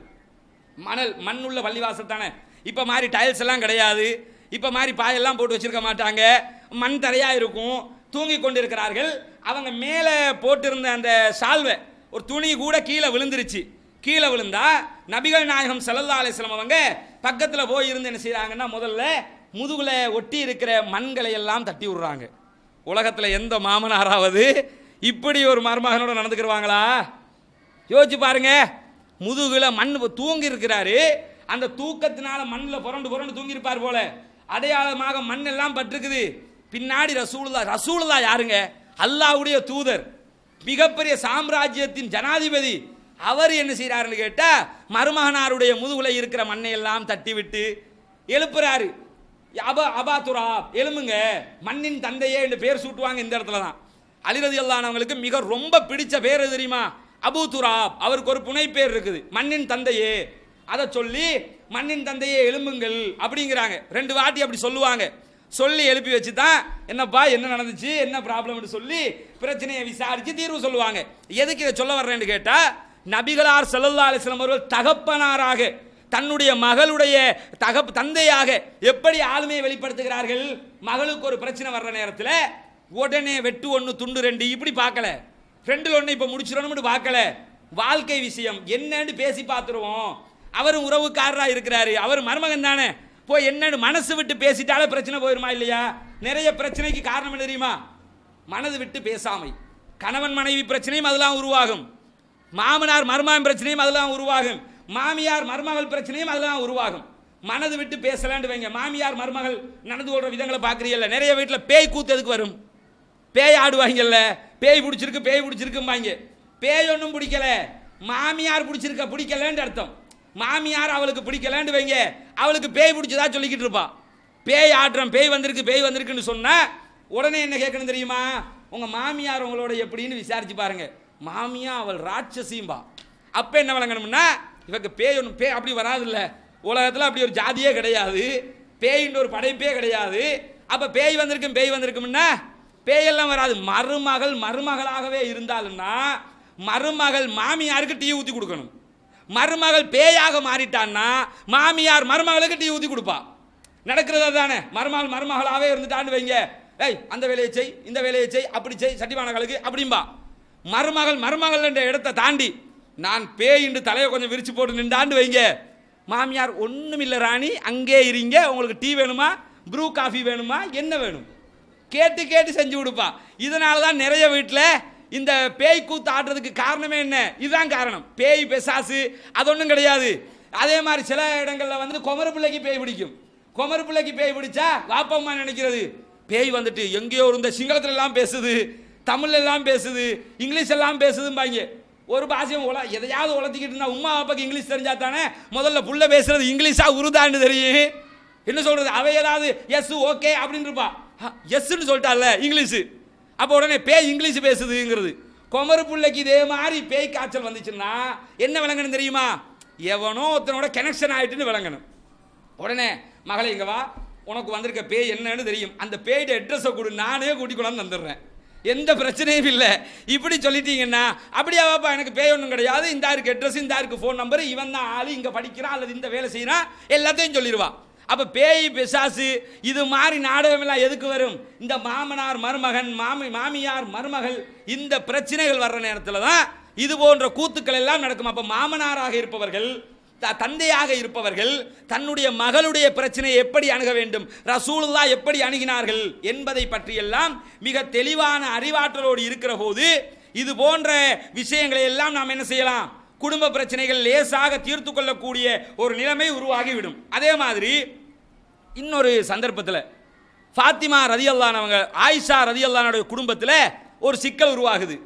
மண்ணுள்ள பள்ளிவாசல் தானே, இப்போ மாதிரி டைல்ஸ் எல்லாம் கிடையாது, இப்போ மாதிரி பாயெல்லாம் போட்டு வச்சிருக்க மாட்டாங்க, மண் தரையாக இருக்கும். தூங்கி கொண்டு இருக்கிறார்கள். அவங்க மேலே போட்டிருந்த அந்த சால்வை ஒரு துணி கூட கீழே விழுந்துருச்சு. கீழே விழுந்தா நபிகள் நாயகம் ஸல்லல்லாஹு அலைஹி வஸல்லம் அவங்க பக்கத்தில் போய் இருந்து என்ன செய்கிறாங்கன்னா முதல்ல முதுகுல ஒட்டி இருக்கிற மண்களை எல்லாம் தட்டி விடுறாங்க. உலகத்தில் எந்த மாமனாராவது இப்படி ஒரு மருமகனோட நடந்துக்கிடுவாங்களா? யோசிச்சு பாருங்க. முதுகுல மண் தூங்கி இருக்கிறாரு, அந்த தூக்கத்தினால மண்ணில் புரண்டு புரண்டு தூங்கியிருப்பார் போல, அடையாளமாக மண் எல்லாம் பட்டிருக்குது. பின்னாடி ரசூலுல்லா யாருங்க? அல்லாஹ்வுடைய தூதர், மிகப்பெரிய சாம்ராஜ்யத்தின் ஜனாதிபதி. அவர் என்ன செய்யறாருன்னு கேட்டா, மருமகனாருடைய முதுகுல இருக்கிற மண்ணை எல்லாம் தட்டி விட்டு எழுப்புறாரு. அபா துராப், எழுமுங்க, மண்ணின் தந்தையே என்று பேர் சூட்டுவாங்க இந்த இடத்துல தான். அலி ரலியல்லாஹு அன்ஹு அவங்களுக்கு மிக ரொம்ப பிடிச்ச பேர் எது தெரியுமா? அபூ துராப். அவருக்கு ஒரு புனை பேர் இருக்குது, மண்ணின் தந்தையே. அதை சொல்லி மண்ணின் தந்தையே எழும்புங்கள் அப்படிங்கிறாங்க. 2 வாட்டி அப்படி சொல்லுவாங்க. சொல்லி எழுப்பி வச்சு தான் என்னப்பா என்ன நடந்துச்சு, என்ன ப்ராப்ளம்னு சொல்லி பிரச்சனையை விசாரிச்சு தீர்வு சொல்லுவாங்க. எதுக்கு இதை சொல்ல வர்றேன்னு கேட்டா, நபிகளார் ஸல்லல்லாஹு அலைஹி வஸல்லம் அவர்கள் தகப்பனாராக, தன்னுடைய மகளுடைய தந்தையாக எப்படி ஆளுமையை வெளிப்படுத்துகிறார்கள்? மகளுக்கு ஒரு பிரச்சனை வர்ற நேரத்தில் உடனே வெட்டு 1 துண்டு 2 இப்படி பார்க்கல, 2ல் 1 இப்போ முடிச்சிடணும்னு பார்க்கல. வாழ்க்கை விஷயம் என்னன்னு பேசி பார்த்துருவோம். அவரும் உறவுக்காரராக இருக்கிறாரு, அவர் மருமகன் தானே, போய் என்னன்னு மனசு விட்டு பேசிட்டாலே பிரச்சனை போயிருமா இல்லையா? நிறைய பிரச்சனைக்கு காரணம் என்ன தெரியுமா? மனது விட்டு பேசாமை. கணவன் மனைவி பிரச்சனையும் அதெல்லாம் உருவாகும், மாமனார் மருமகன் பிரச்சனையும் அதெல்லாம் உருவாகும், மாமியார் மருமகள் பிரச்சனையும் அதெல்லாம் உருவாகும். மனது விட்டு பேசலான்னு வைங்க, மாமியார் மருமகள் நடந்து கொள்ற விதங்களை பார்க்குறீங்கல்ல. நிறைய வீட்டில் பேய் கூத்து எதுக்கு வரும்? பேய் ஆடுவாங்கல்ல, பேய் பிடிச்சிருக்கும்பாங்க. பேய் ஒன்றும் பிடிக்கல, மாமியார் பிடிக்கலன்னு அர்த்தம். மாமியார் அவளுக்கு பிடிக்கலன்னு வைங்க, அவளுக்கு பேய் பிடிச்சதா சொல்லிக்கிட்டு இருப்பா. பேய் ஆடுறோம், பேய் வந்திருக்குன்னு சொன்னா உடனே என்ன கேட்கணும் தெரியுமா? உங்க மாமியார் உங்களோட எப்படின்னு விசாரிச்சு பாருங்க. மாமியா அவள் ராட்சசிம்பா. அப்ப என்ன வழங்கணும்னா, இவக்கு பேய் ஒன்று, பேய் அப்படி வராதுல்ல, உலகத்தில் அப்படி ஒரு ஜாதியே கிடையாது, பேயின்னு ஒரு படைப்பே கிடையாது. அப்ப பேய் வந்திருக்கும்னா பேயெல்லாம் வராது. மருமகளாகவே இருந்தாலும்னா மருமகள் மாமியாருக்கு டீ ஊற்றி கொடுக்கணும். மருமகள் பேயாக மாறிட்டான்னா மாமியார் மருமகளுக்கு டீ ஊற்றி கொடுப்பா. நடக்கிறதா தானே? மருமகளாகவே இருந்துட்டான்னு வைங்க, ஏய் அந்த வேலையை செய், இந்த வேலையை செய், அப்படி செய், சட்டிவானங்களுக்கு அப்படிம்பா. மருமகள் என்ற இடத்தை தாண்டி நான் பேய் என்று தலையை கொஞ்சம் விரிச்சு போட்டு நின்றாண்டு வைங்க, மாமியார் ஒன்றும் இல்லை ராணி, அங்கே இருங்க, உங்களுக்கு டீ வேணுமா, ப்ரூ காஃபி வேணுமா, என்ன வேணும் கேட்டு செஞ்சு கொடுப்பா. இதனால தான் நிறைய வீட்டில் இந்த பேய் கூத்து ஆடுறதுக்கு காரணமே என்ன? இதுதான் காரணம். பேய் பிசாசு அது ஒன்றும் கிடையாது. அதே மாதிரி சில இடங்களில் வந்து குமர பிள்ளைக்கு பேய் பிடிக்கும். குமர பிள்ளைக்கு பேய் பிடிச்சா வாப்பம்மா நினைக்கிறது பேய் வந்துட்டு எங்கேயோ இருந்த சிங்களத்துல எல்லாம் பேசுது, தமிழ்ல எல்லாம் பேசுது, இங்கிலீஷ் எல்லாம் பேசுதும்பாங்க. ஒரு பாஷையும் எதையாவது உளத்திக்கிட்டு இருந்தா உமா அப்பாக்கு இங்கிலீஷ் தெரிஞ்சா தானே முதல்ல புள்ள பேசுறது இங்கிலீஷா உருதான்னு தெரியும். என்ன சொல்றது, அவை ஏதாவது எஸ் ஓகே அப்படின்னு இருப்பா, எஸ்ன்னு சொல்லிட்டால இங்கிலீஷ், அப்போ உடனே பேய் இங்கிலீஷ் பேசுதுங்கிறது. குமரு பிள்ளைக்கு இதே மாதிரி பேய் காய்ச்சல் வந்துச்சுன்னா என்ன விளங்கணும் தெரியுமா? எவனோ ஒருத்தனோட கனெக்ஷன் ஆயிட்டுன்னு விளங்கணும். உடனே மகளை இங்க வா, உனக்கு வந்திருக்க பேய் என்னன்னு தெரியும், அந்த பேயோட அட்ரஸை கொடு, நானே கூட்டி கொண்டாந்து தந்துடுறேன், எந்த பிரச்சனையும் இல்லை. இப்படி சொல்லிட்டீங்கன்னா அப்படியாவாப்பா, எனக்கு பேய் ஒன்றும் கிடையாது, இந்த இருக்கு அட்ரஸ், இந்த இருக்கு ஃபோன் நம்பர், இவன் தான் ஆளு, இங்கே படிக்கிறான் அல்லது இந்த வேலை செய்யறான், எல்லாத்தையும் சொல்லிடுவா. அப்போ பேய் பிசாசு இது மாதிரி நாடகம் எல்லாம் எதுக்கு வரும்? இந்த மாமனார் மருமகன், மாமியார் மருமகள், இந்த பிரச்சனைகள் வர்ற நேரத்தில் தான் இது போன்ற கூத்துக்கள் எல்லாம் நடக்கும். அப்போ மாமனாராக இருப்பவர்கள், தந்தையாக இருப்பவர்கள் தன்னுடைய மகளுடைய பிரச்சனையை எப்படி அணுக வேண்டும், ரசூலுல்லாஹ் எப்படி அணுகினார்கள் என்பதை பற்றியெல்லாம் மிக தெளிவான அறிவாற்றலோடு இருக்கிற போது இது போன்ற விஷயங்களை எல்லாம் நாம் என்ன செய்யலாம்? குடும்ப பிரச்சனைகள் லேசாக தீர்த்து கொள்ளக்கூடிய ஒரு நிலைமை உருவாகிவிடும். அதே மாதிரி இன்னொரு சந்தர்ப்பத்தில் ஃபாத்திமா ரலியல்லாஹு அன்ஹா, ஆயிஷா ரலியல்லாஹு அன்ஹா குடும்பத்தில் ஒரு சிக்கல் உருவாகுது.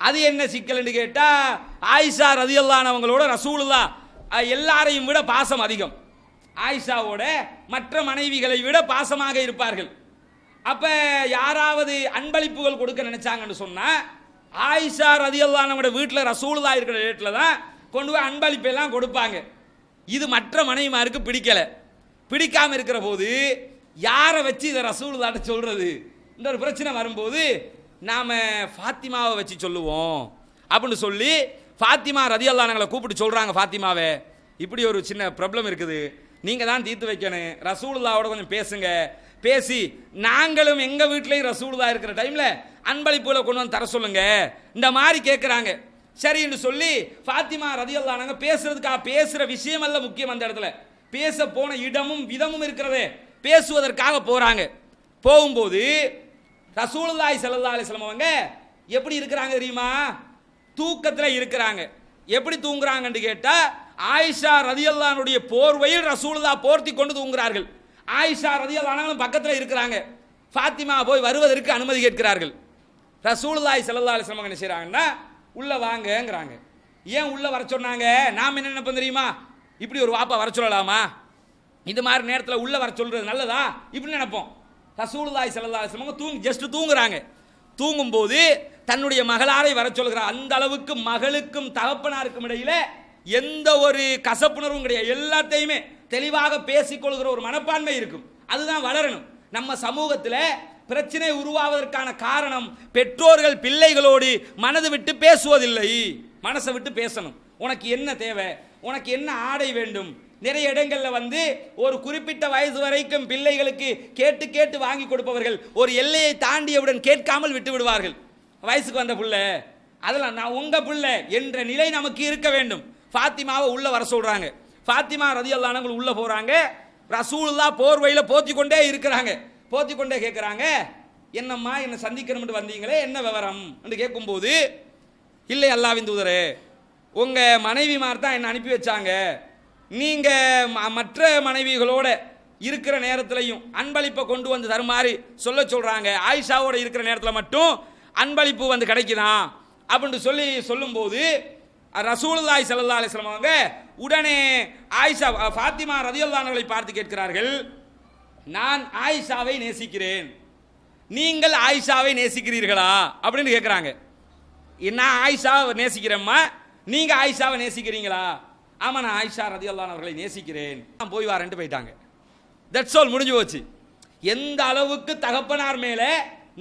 அது என்ன சிக்கல்னு கேட்டால், ஆயிஷா ரலியல்லாஹு அன்ஹா அவங்களோட ரசூலுல்லாஹ் எல்லாரையும் விட பாசம் அதிகம். ஆயிஷாவோட மற்ற மனைவிகளை விட பாசமாக இருப்பார்கள். அப்ப யாராவது அன்பளிப்புகள் கொடுக்க நினைச்சாங்கன்னு சொன்னா ஆயிஷா ரலியல்லாஹு அன்ஹா வீட்டில் ரசூலுல்லாஹ் இருக்கிற வீட்டில் தான் கொண்டு போய் அன்பளிப்பு எல்லாம் கொடுப்பாங்க. இது மற்ற மனைவிமாருக்கு பிடிக்கல. பிடிக்காம இருக்கிற போது யாரை வச்சு இதை ரசூலுல்லாஹ்ட்ட சொல்றது? இந்த ஒரு பிரச்சனை வரும்போது நாம ஃபாத்திமாவை வச்சு சொல்லுவோம் அப்படின்னு சொல்லி ஃபாத்திமா ரலியல்லாஹு அன்ஹா கூப்பிட்டு சொல்றாங்க, ஃபாத்திமாவே இப்படி ஒரு சின்ன ப்ராப்ளம் இருக்குது, நீங்கள் தான் தீர்த்து வைக்கணும், ரசூலுல்லாஹோட கொஞ்சம் பேசுங்க, பேசி நாங்களும் எங்கள் வீட்டிலையும் ரசூலுல்லாஹ் இருக்கிற டைமில் அன்பளிப்புகளை கொண்டு வந்து தர சொல்லுங்க, இந்த மாதிரி கேட்குறாங்க. சரின்னு சொல்லி ஃபாத்திமா ரலியல்லாஹு அன்ஹா பேசுறதுக்காக, பேசுகிற விஷயம் அல்ல முக்கியம், அந்த இடத்துல பேச போன இடமும் விதமும் இருக்கிறதே, பேசுவதற்காக போகிறாங்க. போகும்போது ரசூலுல்லாஹி ஸல்லல்லாஹு அலைஹி வஸல்லம் அவங்க எப்படி இருக்கிறாங்க தெரியுமா? தூக்கத்தில் இருக்கிறாங்க. எப்படி தூங்குறாங்கன்னு கேட்டால் ஆயிஷா ரதியல்லானுடைய போர்வையில் ரசூலுல்லாஹ் போர்த்தி கொண்டு தூங்குகிறார்கள். ஆயிஷா ரதியல்லானும் பக்கத்தில் இருக்கிறாங்க. ஃபாத்திமா போய் வருவதற்கு அனுமதி கேட்கிறார்கள். ரசூலுல்லாஹி ஸல்லல்லாஹு அலைஹி வஸல்லம் என்ன செய்றாங்கன்னா, உள்ள வாங்கங்கிறாங்க. ஏன் உள்ள வர சொன்னாங்க? நாம் என்ன நினைப்போம் தெரியுமா? இப்படி ஒரு வாப்பா வர சொல்லலாமா? இந்த மாதிரி நேரத்தில் உள்ள வர சொல்றது நல்லதா இப்படி நினைப்போம். ரசூலுல்லாஹி ஸல்லல்லாஹு அலைஹி வஸல்லம் ஜஸ்ட் தூங்குறாங்க. தூங்கும்போது தன்னுடைய மகளாரை வர சொல்கிறார். அந்த அளவுக்கு மகளுக்கும் தகப்பனாருக்கும் இடையில எந்த ஒரு கசப்புணர்வும் கிடையாது. எல்லாத்தையுமே தெளிவாக பேசிக்கொள்கிற ஒரு மனப்பான்மை இருக்கும். அதுதான் வளரணும். நம்ம சமூகத்தில் பிரச்சனை உருவாவதற்கான காரணம் பெற்றோர்கள் பிள்ளைகளோடு மனது விட்டு பேசுவதில்லை. மனசை விட்டு பேசணும். உனக்கு என்ன தேவை, உனக்கு என்ன ஆடை வேண்டும். நிறைய இடங்களில் ஒரு குறிப்பிட்ட வயசு வரைக்கும் பிள்ளைகளுக்கு கேட்டு கேட்டு வாங்கி கொடுப்பவர்கள் ஒரு எல்லையை தாண்டியவுடன் கேட்காமல் விட்டு விடுவார்கள். வயசுக்கு வந்த பிள்ளை அதெல்லாம் நான் உங்க பிள்ளை என்ற நிலை நமக்கு இருக்க வேண்டும். ஃபாத்திமாவை உள்ள வர சொல்றாங்க. ஃபாத்திமா ரதியல்லாஹு அன்ஹா உள்ள போறாங்க. ரசூலுல்லாஹ் போர்வையில போத்தி கொண்டே இருக்கிறாங்க. போத்தி கொண்டே கேட்கிறாங்க, என்னம்மா என்ன சந்திக்கணும்னு வந்தீங்களே, என்ன விவரம் என்று கேட்கும்போது, இல்லை அல்லாஹ்வின் தூதரே, உங்க மனைவிமார் தான் என்ன அனுப்பி வச்சாங்க. நீங்க மற்ற மனைவிகளோட இருக்கிற நேரத்திலையும் அன்பளிப்பை கொண்டு வந்து தருமாறு சொல்றாங்க. ஆயிஷாவோட இருக்கிற நேரத்தில் மட்டும் அன்பளிப்பு கிடைக்குதான் அப்படின்னு சொல்லும்போது ரசூலுல்லாஹி ஸல்லல்லாஹு அலைஹி வஸல்லம் அவங்க உடனே ஆயிஷா ஃபாத்திமா ரதியல்லாஹு அன்ஹாவை பார்த்து கேட்கிறார்கள், நான் ஆயிஷாவை நேசிக்கிறேன், நீங்கள் ஆயிஷாவை நேசிக்கிறீர்களா அப்படின்னு கேட்குறாங்க. நான் ஆயிஷாவை நேசிக்கிறேம்மா, நீங்க ஆயிஷாவை நேசிக்கிறீங்களா? ஆமா, நான் ஆயிஷா ரதியல்லாஹு அன்ஹா அவர்களை நேசிக்கிறேன், நான் போய் வரேன்ட்டு போயிட்டாங்க. தட்ஸ் ஆல், முடிஞ்சு போச்சு. எந்த அளவுக்கு தகப்பனார் மேல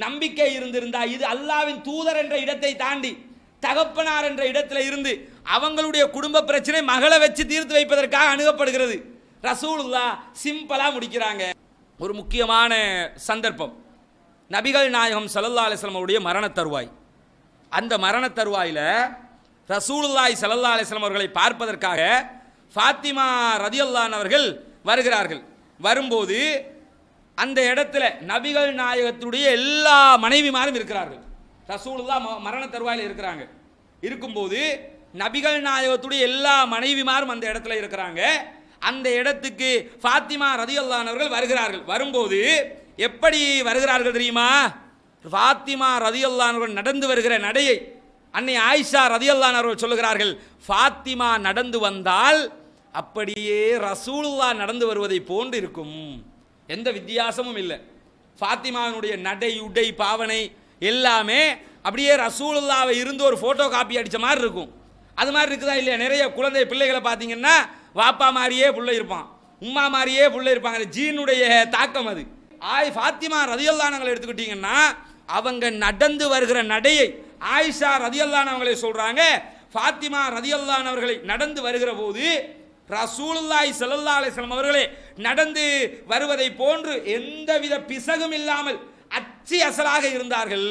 நம்பிக்கை இருந்திருந்தா, இது அல்லாஹ்வின் தூதர் என்ற இடத்தை தாண்டி தகப்பனார் என்ற இடத்துல இருந்து அவங்களுடைய குடும்ப பிரச்சனை மகளை வச்சு தீர்த்து வைப்பதற்காக அணுகப்படுகிறது. ரசூலுல்லாஹ் சிம்பிளா முடிக்கிறாங்க. ஒரு முக்கியமான சந்தர்ப்பம், நபிகள் நாயகம் ஸல்லல்லாஹு அலைஹி வஸல்லம் உடைய மரண தருவாய். அந்த மரண தருவாயில ரசூலுல்லாஹி ஸல்லல்லாஹு அலைஹி வஸல்லம் அவர்களை பார்ப்பதற்காக ஃபாத்திமா ரதியல்லாஹு அன்ஹா அவர்கள் வருகிறார்கள். வரும்போது அந்த இடத்துல நபிகள் நாயகத்துடைய எல்லா மனைவிமாரும் இருக்கிறார்கள். ரசூலுல்லாஹ் மரண தருவாயில் இருக்கிறாங்க. இருக்கும்போது நபிகள் நாயகத்துடைய எல்லா மனைவிமாரும் அந்த இடத்துல இருக்கிறாங்க. அந்த இடத்துக்கு ஃபாத்திமா ரதியல்லாஹு அன்ஹா அவர்கள் வருகிறார்கள். வரும்போது எப்படி வருகிறார்கள் தெரியுமா? ஃபாத்திமா ரதியல்லாஹு அன்ஹா அவர்கள் நடந்து வருகிற நடையை அன்னை ஆயிஷா ரதியல்லாஹு அன்ஹா அவர்கள் சொல்லுகிறார்கள், ஃபாத்திமா நடந்து வந்தால் அப்படியே ரசூலுல்லாஹ் நடந்து வருவதை போன்று இருக்கும், எந்த வித்தியாசமும் இல்லை. ஃபாத்திமாவினுடைய நடை உடை பாவனை எல்லாமே அப்படியே ரசூலுல்லாவை இருந்து ஒரு போட்டோ காப்பி அடித்த மாதிரி இருக்கும். அது மாதிரி இருக்குதா இல்லையா? நிறைய குழந்தை பிள்ளைகளை பார்த்தீங்கன்னா வாப்பா மாதிரியே பிள்ளை இருப்பான், உம்மா மாதிரியே பிள்ளை இருப்பாங்க. ஜீனுடைய தாக்கம் அது. ஃபாத்திமா ரதியல்லாஹு அன்ஹா எடுத்துக்கிட்டீங்கன்னா அவங்க நடந்து வருகிற நடையை ஆயிஷா ரதியல்லாஹு அன்ஹா அவங்களே சொல்றாங்க, ஃபாத்திமா ரதியல்லாஹு அன்ஹா அவர்களை நடந்து வருகிற போது ரசூலுல்லாஹி ஸல்லல்லாஹு அலைஹி வஸல்லம் அவர்களே நடந்து வருவதை போன்று எந்தவித பிசகும் இல்லாமல் அச்சி அசலாக இருந்தார்கள்.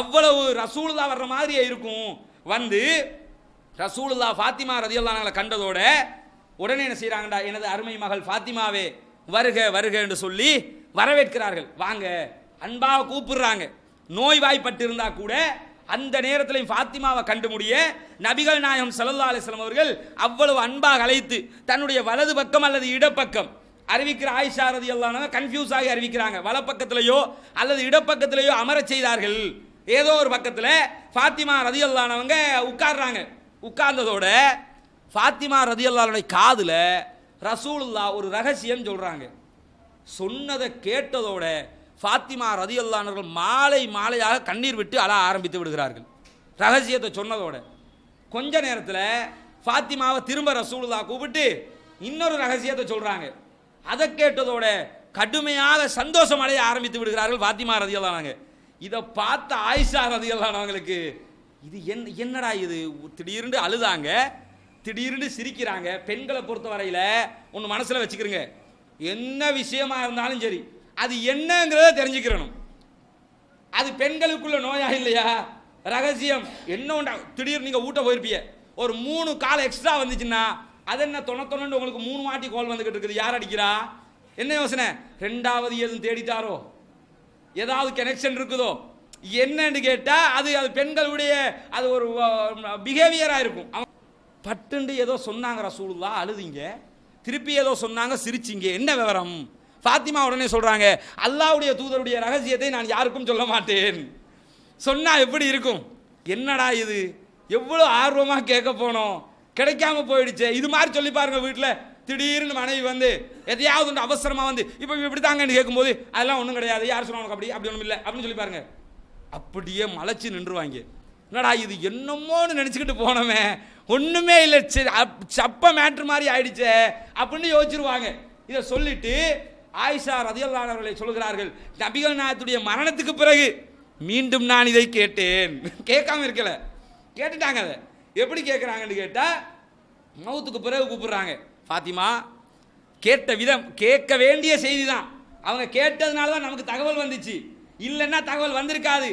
அவ்வளவு ரசூலுல்லாஹ் வர்ற மாதிரியே இருக்கும். வந்து ரசூலுல்லாஹ் ஃபாத்திமா ரதியல்லாஹு அன்ஹா கண்டதோட உடனே என்ன செய்யறாங்கடா, எனது அருமை மகள் ஃபாத்திமாவே வருக வருக என்று சொல்லி வரவேற்கிறார்கள். வாங்க அன்பாக கூப்பிடுறாங்க. நோய்வாய்ப்பட்டு இருந்தா கூட அந்த நேரத்தில் ஃபாத்திமாவை கண்டு முடிய நபிகள் நாயகம் ஸல்லல்லாஹு அலைஹி வஸல்லம் அவர்கள் அவ்வளவு அன்பாக அழைத்து தன்னுடைய வலது பக்கம் அல்லது இடப்பக்கம் அறிவிக்கிற ஆயிஷா ரதியல்லாஹு அன்ஹா கன்ஃபியூஸ் ஆகி அறிவிக்கிறாங்க. வலப்பக்கத்திலேயோ அல்லது இடப்பக்கத்திலேயோ அமரச் செய்தார்கள். ஏதோ ஒரு பக்கத்தில் ஃபாத்திமா ரதியல்லாஹு அன்ஹா அவங்க உட்கார்றாங்க. உட்கார்ந்ததோட ஃபாத்திமா ரதியல்லாஹு அன்ஹா காதுல ரசூலுல்லாஹ் ஒரு ரகசியம் சொல்றாங்க. சொன்னதை கேட்டதோட ஃபாத்திமா ரதியல்லாஹு அன்ஹா மாலை மாலையாக கண்ணீர் விட்டு அழ ஆரம்பித்து விடுகிறார்கள். ரகசியத்தை சொன்னதோட கொஞ்ச நேரத்தில் ஃபாத்திமாவை திரும்ப ரசூலுல்லாஹ் கூப்பிட்டு இன்னொரு ரகசியத்தை சொல்றாங்க. அதை கேட்டதோட கடுமையாக சந்தோஷம் அடைய ஆரம்பித்து விடுகிறார்கள் ஃபாத்திமா ரதியல்லாஹு அன்ஹா. இதை பார்த்த ஆயிஷா ரதியல்லாஹு அன்ஹா அவங்களுக்கு இது என்னடா இது, திடீர்னு அழுதாங்க, திடீர்னு சிரிக்கிறாங்க. பெண்களை பொறுத்த வரையில ஒன்று மனசில் வச்சுக்கிறங்க, என்ன விஷயமா இருந்தாலும் சரி அது என்னங்கிறத தெரிஞ்சுக்கிறணும். அது பெண்களுக்குள்ள நோயா இல்லையா? ரகசியம் என்ன உண்டா? திடீர்னு நீங்கள் ஊட்ட போயிருப்பீங்க, ஒரு 3 கால் எக்ஸ்ட்ரா வந்துச்சுன்னா அது என்ன தொண்ணு உங்களுக்கு 3 வாட்டி கால் வந்துகிட்டு இருக்குது. யார் அடிக்கிறா? என்ன யோசனை? 2வது எதுவும் தேடிட்டாரோ, ஏதாவது கனெக்ஷன் இருக்குதோ என்னன்னு கேட்டால் அது பெண்களுடைய அது ஒரு பிஹேவியராக இருக்கும். பட்டுண்டு ஏதோ சொன்னாங்க ரசூலுல்லாஹ், அழுதிங்க. திருப்பி ஏதோ சொன்னாங்க, சிரிச்சிங்க. என்ன விவரம்? ஃபாத்திமா உடனே சொல்றாங்க, அல்லாஹ்வுடைய தூதருடைய ரகசியத்தை நான் யாருக்கும் சொல்ல மாட்டேன். சொன்னா எப்படி இருக்கும்? என்னடா இது, எவ்வளோ ஆர்வமா கேட்க போனோம், கிடைக்காம போயிடுச்சு. இது மாதிரி சொல்லி பாருங்க வீட்டில். திடீர்னு மனைவி வந்து எதையாவது ஒன்று அவசரமா வந்து இப்போ இப்படி தாங்கன்னு கேட்கும்போது, அதெல்லாம் ஒன்றும் கிடையாது, யார் சொன்னாங்க அப்படி ஒன்றும் இல்லை அப்படின்னு சொல்லி பாருங்க. அப்படியே மலைச்சு நின்றுவாங்க. என்னடா இது, என்னமோன்னு நினச்சிக்கிட்டு போனோமே, ஒன்றுமே இல்லை, சப்ப மேட்ரு மாதிரி ஆயிடுச்சே அப்படின்னு யோசிச்சிருவாங்க. இதை சொல்லிட்டு ஆயிஷா ரலியல்லாஹு அன்ஹா அவர்களை சொல்கிறார்கள், நபிகள் நாயகத்துடைய மரணத்துக்கு பிறகு மீண்டும் நான் இதை கேட்டேன். கேட்காம இருக்கல, கேட்டுட்டாங்க. அதை எப்படி கேட்குறாங்கன்னு கேட்டால், மௌத்துக்கு பிறகு கூப்பிடுறாங்க. ஃபாத்திமா, கேட்ட விதம் கேட்க வேண்டிய செய்தி தான். அவங்க கேட்டதுனால தான் நமக்கு தகவல் வந்துச்சு, இல்லைன்னா தகவல் வந்திருக்காது.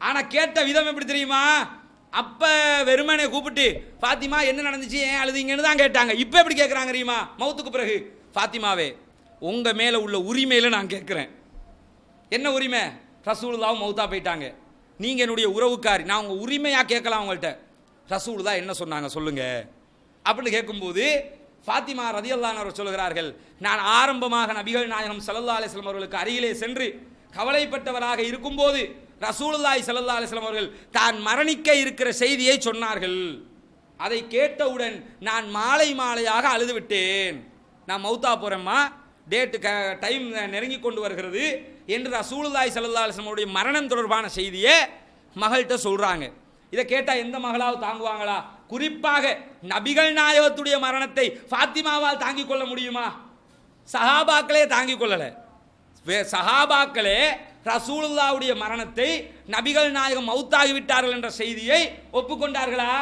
ஆனால் கேட்ட விதம் எப்படி தெரியுமா? அப்போ வெறுமனை கூப்பிட்டு ஃபாத்திமா என்ன நடந்துச்சு, ஏன் அழுதிங்கன்னு தான் கேட்டாங்க. இப்போ எப்படி கேட்குறாங்க தெரியுமா? மௌத்துக்கு பிறகு, ஃபாத்திமாவே உங்கள் மேலே உள்ள உரிமையில் நான் கேட்குறேன். என்ன உரிமை? ரசூலுல்லாஹ் மௌத்தா போயிட்டாங்க, நீங்கள் என்னுடைய உறவுக்காரி, நான் உங்கள் உரிமையாக கேட்கலாம் உங்கள்கிட்ட. ரசூலுல்லாஹ் என்ன சொன்னாங்க சொல்லுங்க அப்படின்னு கேட்கும்போது ஃபாத்திமா ரலியல்லாஹு அன்ஹா சொல்கிறார்கள், நான் ஆரம்பமாக நபிகள் நாயகம் ஸல்லல்லாஹு அலைஹி வஸல்லம் அவர்களுக்கு அருகிலே சென்று கவலைப்பட்டவராக இருக்கும்போது ரசூலுல்லாஹி ஸல்லல்லாஹு அலைஹி வஸல்லம் அவர்கள் தான் மரணிக்க இருக்கிற செய்தியை சொன்னார்கள். அதை கேட்டவுடன் நான் மாலை மாலையாக அழுது விட்டேன். நான் மௌத்தா போகிறேம்மா, டேட்டு டைம் நெருங்கி கொண்டு வருகிறது என்று ரசூலுல்லாஹி ஸல்லல்லாஹு அலைஹி வஸல்லம் அவருடைய மரணம் தொடர்பான செய்தியை மகள்கிட்ட சொல்கிறாங்க. இதை கேட்டால் எந்த மகளாவது தாங்குவாங்களா? குறிப்பாக நபிகள் நாயகத்துடைய மரணத்தை ஃபாத்திமாவால் தாங்கிக் கொள்ள முடியுமா? சஹாபாக்களே தாங்கிக் கொள்ளலை. சஹாபாக்களே ரசூலுல்லாஹ்வுடைய மரணத்தை நபிகள் நாயகம் மௌத்தாகிவிட்டார்கள் என்ற செய்தியை ஒப்புக்கொண்டார்களா?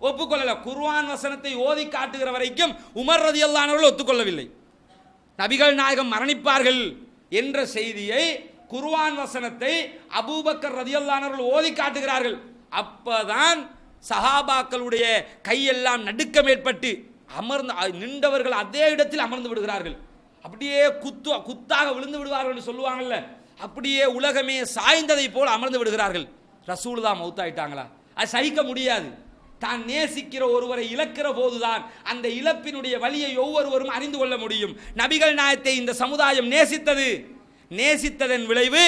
ஒப்புக்கொள்ளல. குர்ஆன் வசனத்தை ஓதி காட்டுகிற வரைக்கும் உமர் ரலியல்லாஹு அன்ஹு ஒத்துக்கொள்ளவில்லை. நபிகள் நாயகம் மரணிப்பார்கள் என்ற செய்தியை, குர்ஆன் வசனத்தை அபூபக்கர் ரலியல்லாஹு அன்ஹு ஓதி காட்டுகிறார்கள். அப்பதான் சஹாபாக்களுடைய கையெல்லாம் நடுக்கம் ஏற்பட்டு அமர்ந்து நின்றவர்கள் அதே இடத்தில் அமர்ந்து விடுகிறார்கள். அப்படியே குத்தாக விழுந்து விடுவார்கள் சொல்லுவாங்கல்ல, அப்படியே உலகமே சாய்ந்ததை போல் அமர்ந்து விடுகிறார்கள். ரசூலுல்லாஹ் மௌத்தாயிட்டாங்களா? அது சகிக்க முடியாது. தான் நேசிக்கிற ஒருவரை இழக்கிற போதுதான் அந்த இழப்பினுடைய வலியை ஒவ்வொருவரும் அறிந்து கொள்ள முடியும். நபிகள் நாயகத்தை இந்த சமுதாயம் நேசித்ததன் விளைவு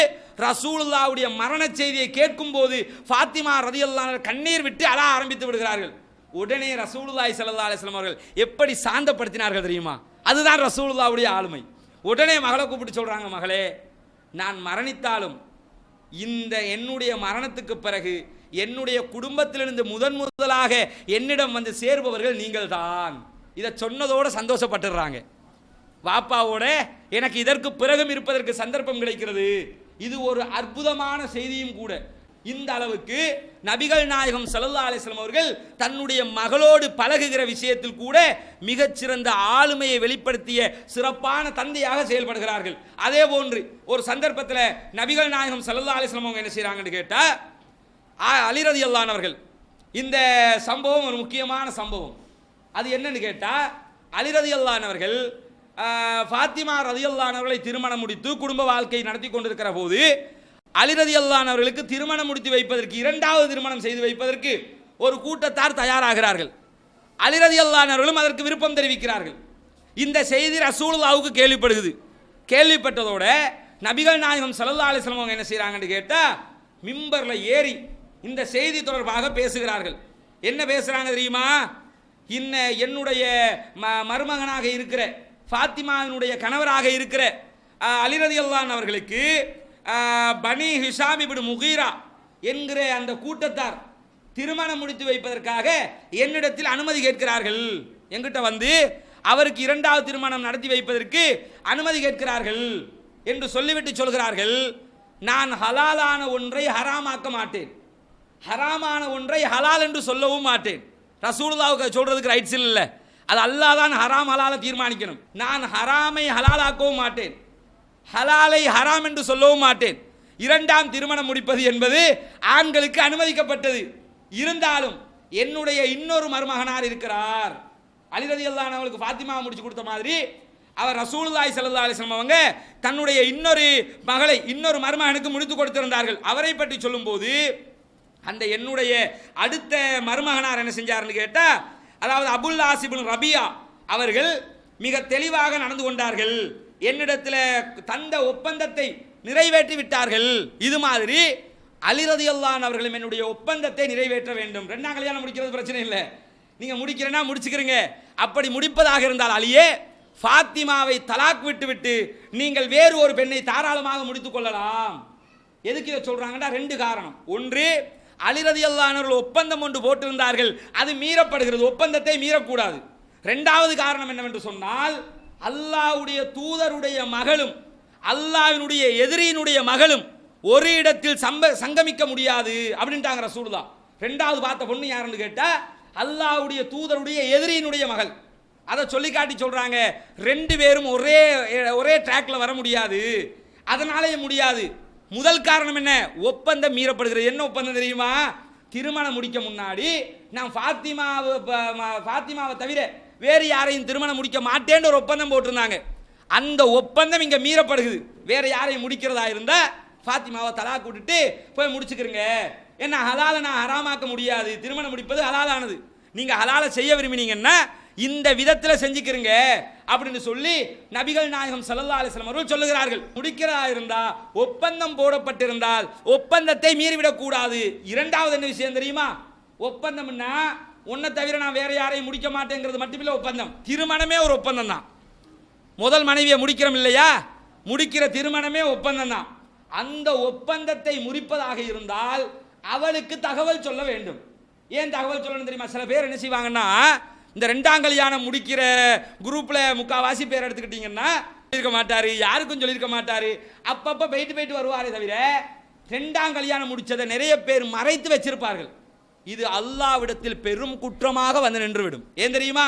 ரசூலுல்லாஹ்வுடைய மரண செய்தியை கேட்கும் போது ஃபாத்திமா ரலியல்லாஹு அன்ஹா கண்ணீர் விட்டு அழ ஆரம்பித்து விடுகிறார்கள். உடனே ரசூலுல்லாஹி ஸல்லல்லாஹு அலைஹி வஸல்லம் அவர்கள் எப்படி சாந்தப்படுத்தினார்கள் தெரியுமா? அதுதான் ரசூலுல்லாஹ்வுடைய ஆளுமை. உடனே மகளை கூப்பிட்டு சொல்றாங்க, மகளே, நான் மரணித்தாலும் இந்த என்னுடைய மரணத்துக்கு பிறகு என்னுடைய குடும்பத்திலிருந்து முதலாக என்னிடம் வந்து சேர்பவர்கள் நீங்கள் தான். இதை சொன்னதோடு சந்தோஷப்பட்டுறாங்க. வாப்பாவோட எனக்கு இதற்கு பிறகும் இருப்பதற்கு சந்தர்ப்பம் கிடைக்கிறது. இது ஒரு அற்புதமான செய்தியும் கூட. இந்த அளவுக்கு நபிகள் நாயகம் ஸல்லல்லாஹு அலைஹி வஸல்லம் அவர்கள் தன்னுடைய மகளோடு பழகுகிற விஷயத்தில் கூட மிகச்சிறந்த ஆளுமையை வெளிப்படுத்திய சிறப்பான தந்தையாக செயல்படுகிறார்கள். அதே போன்று ஒரு சந்தர்ப்பத்தில் நபிகள் நாயகம் ஸல்லல்லாஹு அலைஹி வஸல்லம் அவங்க என்ன செய்கிறாங்கன்னு கேட்டால், அலி ரலியல்லாஹு அன்ஹு அவர்கள், இந்த சம்பவம் ஒரு முக்கியமான சம்பவம். அது என்னன்னு கேட்டால், அலி ரலியல்லாஹு அன்ஹு அவர்கள் ஃபாத்திமா ரலியல்லாஹு அன்ஹா அவர்களை திருமணம் முடித்து குடும்ப வாழ்க்கை நடத்தி கொண்டிருக்கிற போது அலி ரலியல்லாஹு அன்ஹு அவர்களுக்கு திருமணம் முடித்து வைப்பதற்கு, இரண்டாவது திருமணம் செய்து வைப்பதற்கு ஒரு கூட்டத்தார் தயாராகிறார்கள். அலி ரலியல்லாஹு அன்ஹு அவர்களும் அதற்கு விருப்பம் தெரிவிக்கிறார்கள். இந்த செய்தி ரசூலுல்லாஹ்வுக்கு கேள்விப்படுகிறது. கேள்விப்பட்டதோட நபிகள் நாயகம் ஸல்லல்லாஹு அலைஹி வஸல்லம் அவங்க என்ன செய்கிறாங்கன்னு கேட்டால், மிம்பரில் ஏறி இந்த செய்தி தொடர்பாக பேசுகிறார்கள். என்ன பேசுகிறாங்க தெரியுமா? என்னுடைய மருமகனாக இருக்கிற ஃபாத்திமாவினுடைய கணவராக இருக்கிற அலி ரலியல்லாஹு அன்ஹு அவர்களுக்கு பனி ஹிஷாம் இப்னு முகீரா என்கிற அந்த கூட்டத்தார் திருமணம் முடித்து வைப்பதற்காக என்னிடத்தில் அனுமதி கேட்கிறார்கள். என்கிட்ட வந்து அவருக்கு இரண்டாவது திருமணம் நடத்தி வைப்பதற்கு அனுமதி கேட்கிறார்கள் என்று சொல்லிவிட்டு சொல்கிறார்கள், நான் ஹலாலான ஒன்றை ஹராமாக்க மாட்டேன், ஹராமான ஒன்றை ஹலால் என்று சொல்லவும் மாட்டேன். ரசூலுல்லாஹ்வுக்கு சொல்றதுக்கு ரைட்ஸ் இல்லை, அது அல்லாஹ் தான் ஹராம் ஹலாலை தீர்மானிக்கணும். நான் ஹராமை ஹலாலாக்கவும் மாட்டேன், ஹலாலை ஹராம் என்று சொல்லவும் மாட்டேன். இரண்டாம் திருமணம் முடிப்பது என்பது ஆண்களுக்கு அனுமதிக்கப்பட்டது. இருந்தாலும் என்னுடைய இன்னொரு மருமகனார் இருக்கிறார். அலி ரலியல்லாஹு அன்ஹு அவர்களுக்கு ஃபாத்திமா முடிச்சு கொடுத்த மாதிரி அவர் ரசூலுல்லாஹி ஸல்லல்லாஹு அலைஹி வஸல்லம் அவங்க தன்னுடைய இன்னொரு மகளை இன்னொரு மருமகனுக்கு முடித்து கொடுத்திருந்தார்கள். அவரை பற்றி சொல்லும்போது அந்த என்னுடைய அடுத்த மருமகனார் என்ன செஞ்சார்னு கேட்டால், அதாவது அபுல் ஆசிபின் ரபியா அவர்கள் மிக தெளிவாக நடந்து கொண்டார்கள், என்னிடத்தில் தந்த ஒப்பந்தத்தை நிறைவேற்றி விட்டார்கள். இது மாதிரி அலி ரலியல்லாஹு அன்ஹு அவர்களும் என்னுடைய ஒப்பந்தத்தை நிறைவேற்ற வேண்டும். ரெண்டாம் கல்யாணம் முடிக்கிறது பிரச்சனை இல்லை, நீங்க முடிக்கிறேன்னா முடிச்சுக்கிறீங்க. அப்படி முடிப்பதாக இருந்தால் அலியே ஃபாத்திமாவை தலாக் விட்டு நீங்கள் வேறு ஒரு பெண்ணை தாராளமாக முடித்துக் கொள்ளலாம். எதுக்கு இதை சொல்றாங்கன்னா ரெண்டு காரணம். ஒன்று, அலி ரலியல்லாஹு அன்ஹு அவர்கள் ஒப்பந்தம் ஒன்று போட்டிருந்தார்கள், அது மீறப்படுகிறது, ஒப்பந்தத்தை மீறக்கூடாது. இரண்டாவது காரணம் என்னவென்று சொன்னால், அல்லாஹ்வுடைய தூதருடைய மகளும் அல்லாஹ்வினுடைய எதிரியினுடைய மகளும் ஒரு இடத்தில் சங்கமிக்க முடியாது அப்படின்ட்டாங்க ரசூலுல்லாஹ். ரெண்டாவது பார்த்த பொண்ணு யாருன்னு கேட்டா அல்லாஹ்வுடைய தூதருடைய எதிரியினுடைய மகள். அதை சொல்லி காட்டி சொல்றாங்க, ரெண்டு பேரும் ஒரே ட்ராக்ல வர முடியாது, அதனாலேயே முடியாது. முதல் காரணம் என்ன? ஒப்பந்தம் மீறப்படுகிறது. என்ன ஒப்பந்தம் தெரியுமா? திருமணம் முடிக்க முன்னாடி நான் ஃபாத்திமாவை தவிர வேறு யாரையும் திருமணம் முடிக்க மாட்டேன்னு ஒரு ஒப்பந்தம் போட்டிருந்தாங்க. அந்த ஒப்பந்தம் இங்க மீறப்படுகிறது. வேற யாரையும் முடிக்கிறதா இருந்தா ஃபாத்திமாவை தலாக் விட்டுட்டு போய் முடிச்சுக்கிறீங்க. என்ன ஹலாலை நான் ஹராமாக்க முடியாது, திருமணம் முடிப்பது ஹலாலானது, நீங்க ஹலாலை செய்ய விரும்பினீங்கன்னா இந்த விதத்தில் செஞ்சுக்கிறீங்க அப்படின்னு சொல்லி நபிகள் நாயகம் ஸல்லல்லாஹு அலைஹி வஸல்லம் அவர்கள் சொல்லுகிறார்கள். முடிக்கிறதா இருந்தா ஒப்பந்தம் போடப்பட்டிருந்தால் ஒப்பந்தத்தை மீறிவிடக் கூடாது. இரண்டாவது என்ன விஷயம் தெரியுமா? ஒப்பந்தம்னா உன்னை தவிர நான் வேற யாரையும் முடிக்க மாட்டேங்கிறது மட்டுமில்லை ஒப்பந்தம். திருமணமே ஒரு ஒப்பந்தம் தான். முதல் மனைவியை முடிக்கிறோம் இல்லையா, முடிக்கிற திருமணமே ஒப்பந்தம் தான். அந்த ஒப்பந்தத்தை முறிப்பதாக இருந்தால் அவளுக்கு தகவல் சொல்ல வேண்டும். ஏன் தகவல் சொல்லணும் தெரியுமா? சில பேர் என்ன செய்வாங்கன்னா, இந்த ரெண்டாம் கல்யாணம் முடிக்கிற குரூப்ல முக்காவாசி பேர் எடுத்துக்கிட்டீங்கன்னா இருக்க மாட்டாரு, யாருக்கும் சொல்லியிருக்க மாட்டாரு, அப்பப்ப போயிட்டு வருவாரே தவிர ரெண்டாம் கல்யாணம் முடிச்சதை நிறைய பேர் மறைத்து வச்சிருப்பார்கள். இது அல்லாஹ்விடத்தில் பெரும் குற்றமாக வந்து நின்றுவிடும். ஏன் தெரியுமா?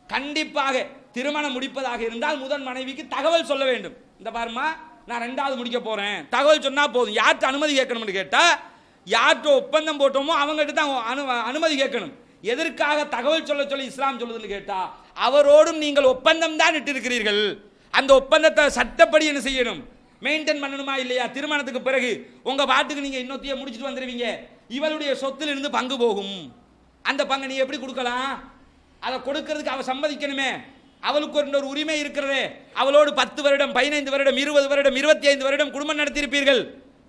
கண்டிப்பாக திருமணம் முடிப்பதாக இருந்தால் முதல் மனைவிக்கு தகவல் சொல்ல வேண்டும். இந்த பாருமா, நான் ரெண்டாவது முடிக்க போறேன், தகவல் சொன்னா போதும். யார்கிட்ட அனுமதி கேட்கணும்னு கேட்டா, யார்கிட்ட ஒப்பந்தம் போட்டோமோ அவங்ககிட்ட தான் அனுமதி கேட்கணும். எதற்காக தகவல் சொல்ல சொல்லி இஸ்லாம் சொல்லுதுன்னு கேட்டா, அவரோடும் நீங்கள் ஒப்பந்தம் தான் இட்டிருக்கிறீர்கள், அந்த ஒப்பந்தத்தை சட்டப்படி என்ன செய்யணும், மெயின்டைன் பண்ணணுமா இல்லையா? திருமணத்துக்கு பிறகு உங்க பாட்டுக்கு நீங்க இன்னொத்திய முடிச்சுட்டு வந்துருவீங்க, இவளுடைய சொத்துல இருந்து பங்கு போகும். அந்த பங்கை நீ எப்படி கொடுக்கலாம்? அதை கொடுக்கிறதுக்கு அவ சம்மதிக்கணுமே. அவளுக்கு ஒரு உரிமை இருக்கிறதே. அவளோடு 10 வருடம் 15 வருடம் 20 வருடம் 25 வருடம் குடும்பம் நடத்தியிருப்பீர்கள்.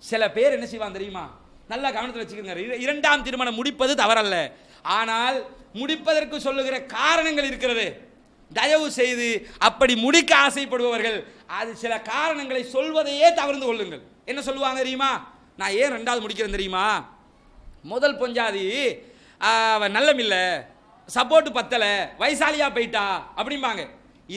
சில பேர் என்ன செய்வான் தெரியுமா? நல்லா கவனத்தில் வச்சுக்கோங்க. இரண்டாம் திருமணம் முடிப்பது தவறல்ல, ஆனால் முடிப்பதற்கு சொல்லுகிற காரணங்கள் இருக்கிறது. தயவு செய்து அப்படி முடிக்க ஆசைப்படுபவர்கள் அது சில காரணங்களை சொல்வதையே தவிர்த்து கொள்ளுங்கள். என்ன சொல்லுவாங்க தெரியுமா? நான் ஏன் ரெண்டாவது முடிக்கிறேன் தெரியுமா? முதல் பொஞ்சாதி நல்லம் இல்லை, சப்போர்ட் பத்தலை, வயசாலியா போயிட்டா அப்படிம்பாங்க.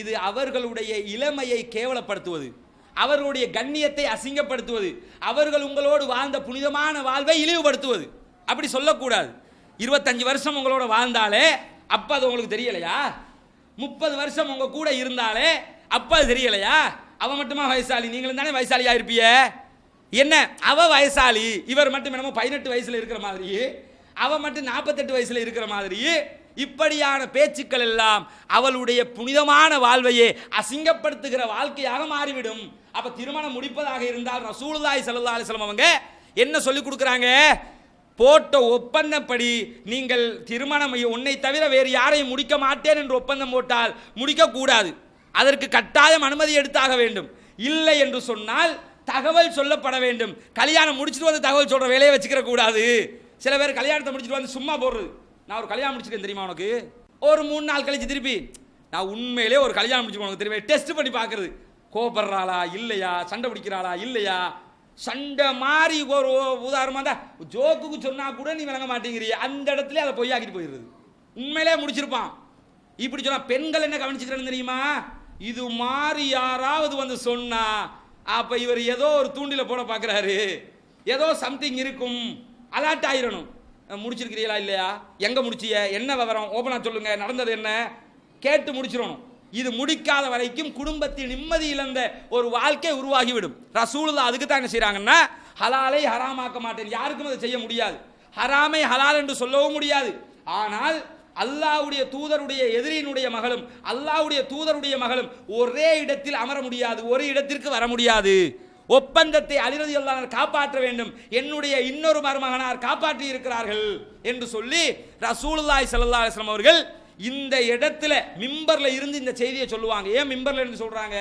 இது அவர்களுடைய இளமையை கேவலப்படுத்துவது, அவர்களுடைய கண்ணியத்தை அசிங்கப்படுத்துவது, அவர்கள் உங்களோடு வாழ்ந்த புனிதமான வாழ்வை இழிவுபடுத்துவது. அப்படி சொல்லக்கூடாது. 25 வருஷம் உங்களோட வாழ்ந்தாலே அப்ப அது உங்களுக்கு தெரியலையா? 30 வருஷம் உங்க கூட இருந்தாலே அப்ப அது தெரியலையா? அவ மட்டுமா வயசாளி? நீங்களும் தானே வயசாலியா இருப்பீங்க. என்ன அவ வயசாளி, இவர் மட்டும் என்னமோ 18 வயசுல இருக்கிற மாதிரி, அவ மட்டும் 48 வயசுல இருக்கிற மாதிரி, இப்படியான பேச்சுக்கள் எல்லாம் அவளுடைய புனிதமான வாழ்வையே அசிங்கப்படுத்துகிற வாழ்க்கையாக மாறிவிடும். அப்ப திருமணம் முடிப்பதாக இருந்தால் ரசூலுல்லாஹி ஸல்லல்லாஹு அலைஹி வஸல்லம் அவங்க என்ன சொல்லி கொடுக்குறாங்க? போட்ட ஒப்பந்தப்படி நீங்கள் திருமணம் உன்னை தவிர வேறு யாரையும் முடிக்க மாட்டேன் என்று ஒப்பந்தம் போட்டால் முடிக்க கூடாது. அதற்கு கட்டாயம் அனுமதி எடுத்தாக வேண்டும். இல்லை என்று சொன்னால் தகவல் சொல்லப்பட வேண்டும். கல்யாணம் முடிச்சுட்டு வந்து தகவல் சொல்ற வேலையை வச்சுக்கிற கூடாது. சில பேர் கல்யாணத்தை முடிச்சுட்டு வந்து சும்மா போடுறது. நான் ஒரு கல்யாணம் முடிச்சிருக்கேன் தெரியுமா உனக்கு, ஒரு 3 நாள் கழிச்சு திருப்பி நான் உண்மையிலே ஒரு கல்யாணம் முடிச்சு உனக்கு தெரியுமா டெஸ்ட் பண்ணி பார்க்கறது, கோபப்படுறாளா இல்லையா, சண்டை பிடிக்கிறாளா இல்லையா. சண்டை மாறி ஒரு உதாரணமாக தான் ஜோக்குக்கு சொன்னா கூட நீ விளங்க மாட்டேங்கிறிய, அந்த இடத்துல அதை பொய்யாக்கிட்டு போயிடுறது. உண்மையிலே முடிச்சிருப்பான். இப்படி சொன்னா பெண்கள் என்ன கவனிச்சுக்கிறேன்னு தெரியுமா? இது மாறி யாராவது வந்து சொன்னா அப்ப இவர் ஏதோ ஒரு தூண்டில போட பார்க்கிறாரு, ஏதோ சம்திங் இருக்கும், அலர்ட் ஆயிரணும். முடிச்சிருக்கிறீங்களா இல்லையா, எங்க முடிச்சிய, என்ன விவரம், ஓபனா சொல்லுங்க, நடந்தது என்ன, கேட்டு முடிச்சிடணும். இது முடிக்காத வரைக்கும் குடும்பத்தில் நிம்மதி இழந்த ஒரு வாழ்க்கை உருவாகிவிடும். ரசூலுல்லாஹ் அதுக்கு தான் என்ன செய்றாங்கன்னா, ஹலாலை ஹராமாக்க மாட்டேன், யாருக்கும் அதை செய்ய முடியாது, ஹராமை ஹலால் என்று சொல்லவும் முடியாது. ஆனால் அல்லாஹ்வுடைய தூதருடைய எதிரியினுடைய மகளும் அல்லாஹ்வுடைய தூதருடைய மகளும் ஒரே இடத்தில் அமர முடியாது, ஒரு இடத்திற்கு வர முடியாது. ஒப்பந்தத்தை அலி ரலியல்லாஹு அன்ஹு காப்பாற்ற வேண்டும், என்னுடைய இன்னொரு மருமகனார் காப்பாற்றி இருக்கிறார்கள் என்று சொல்லி ரசூலுல்லாஹி ஸல்லல்லாஹு அலைஹி வஸல்லம் அவர்கள் இந்த இடத்துல மிம்பர்ல இருந்து இந்த செய்தியை சொல்லுவாங்க. ஏன் மிம்பர்ல இருந்து சொல்றாங்க?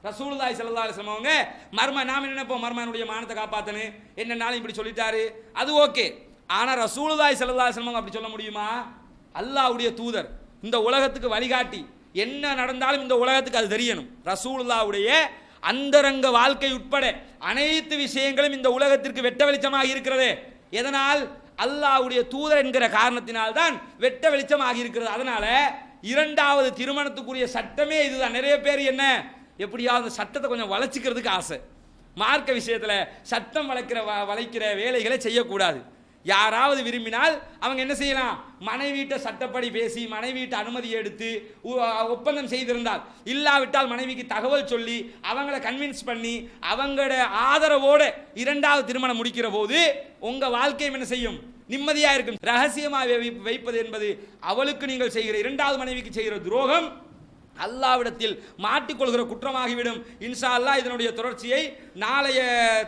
ரசூலுல்லாஹி ஸல்லல்லாஹு அலைஹி வஸல்லம் அவங்க நாம என்ன நினைப்போம், மர்மனுடைய மானத்தை காப்பாத்தனு என்னன்னாலும் இப்படி சொல்லிட்டாரு, அது ஓகே. ஆனா ரசூலுல்லாஹி ஸல்லல்லாஹு அலைஹி வஸல்லம் அப்படி சொல்ல முடியுமா? அல்லாஹ்வுடைய தூதர், இந்த உலகத்துக்கு வழிகாட்டி, என்ன நடந்தாலும் இந்த உலகத்துக்கு அது தெரியணும். ரசூலுல்லாஹ்வுடைய அந்தரங்க வாழ்க்கை உட்பட அனைத்து விஷயங்களும் இந்த உலகத்திற்கு வெட்ட வெளிச்சமாக இருக்கிறது. எதனால்? அல்லாஹ்வுடைய தூதர் என்கிற காரணத்தினால் தான் வெட்ட வெளிச்சமாக இருக்கிறது. அதனால இரண்டாவது திருமணத்துக்குரிய சட்டமே இதுதான். நிறைய பேர் என்ன எப்படியாவது சட்டத்தை கொஞ்சம் வளைச்சிக்கிறதுக்கு ஆசை. மார்க்க விஷயத்தில் சட்டம் வளைக்கிற வேலைகளை செய்யக்கூடாது. யாராவது விரும்பினால் அவங்க என்ன செய்யலாம், மனைவிட்ட சட்டப்படி பேசி மனைவிட்ட அனுமதி எடுத்து ஒப்பந்தம் செய்திருந்தால், இல்லாவிட்டால் மனைவிக்கு தகவல் சொல்லி அவங்கள கன்வின்ஸ் பண்ணி அவங்களோட ஆதரவோட இரண்டாவது திருமணம் முடிக்கிற போது உங்க வாழ்க்கையும் என்ன செய்யும், நிம்மதியா இருக்கும். ரகசியமாக வைப்பது என்பது அவளுக்கு நீங்கள் செய்கிற இரண்டாவது மனைவிக்கு செய்கிற துரோகம், அல்லாஹ்விடத்தில் மாட்டிக்கொள்கிற குற்றமாகிவிடும். இன்ஷா அல்லாஹ் இதனுடைய தொடர்ச்சியை நாளைய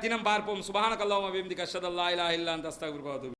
தினம் பார்ப்போம். சுப்ஹானக்கல்லாஹு வ பிஹம்திக அஷ்ஹது அல்லா இலாஹா இல்லா அன்த அஸ்தக்ஃபிருக வ அத்தூபு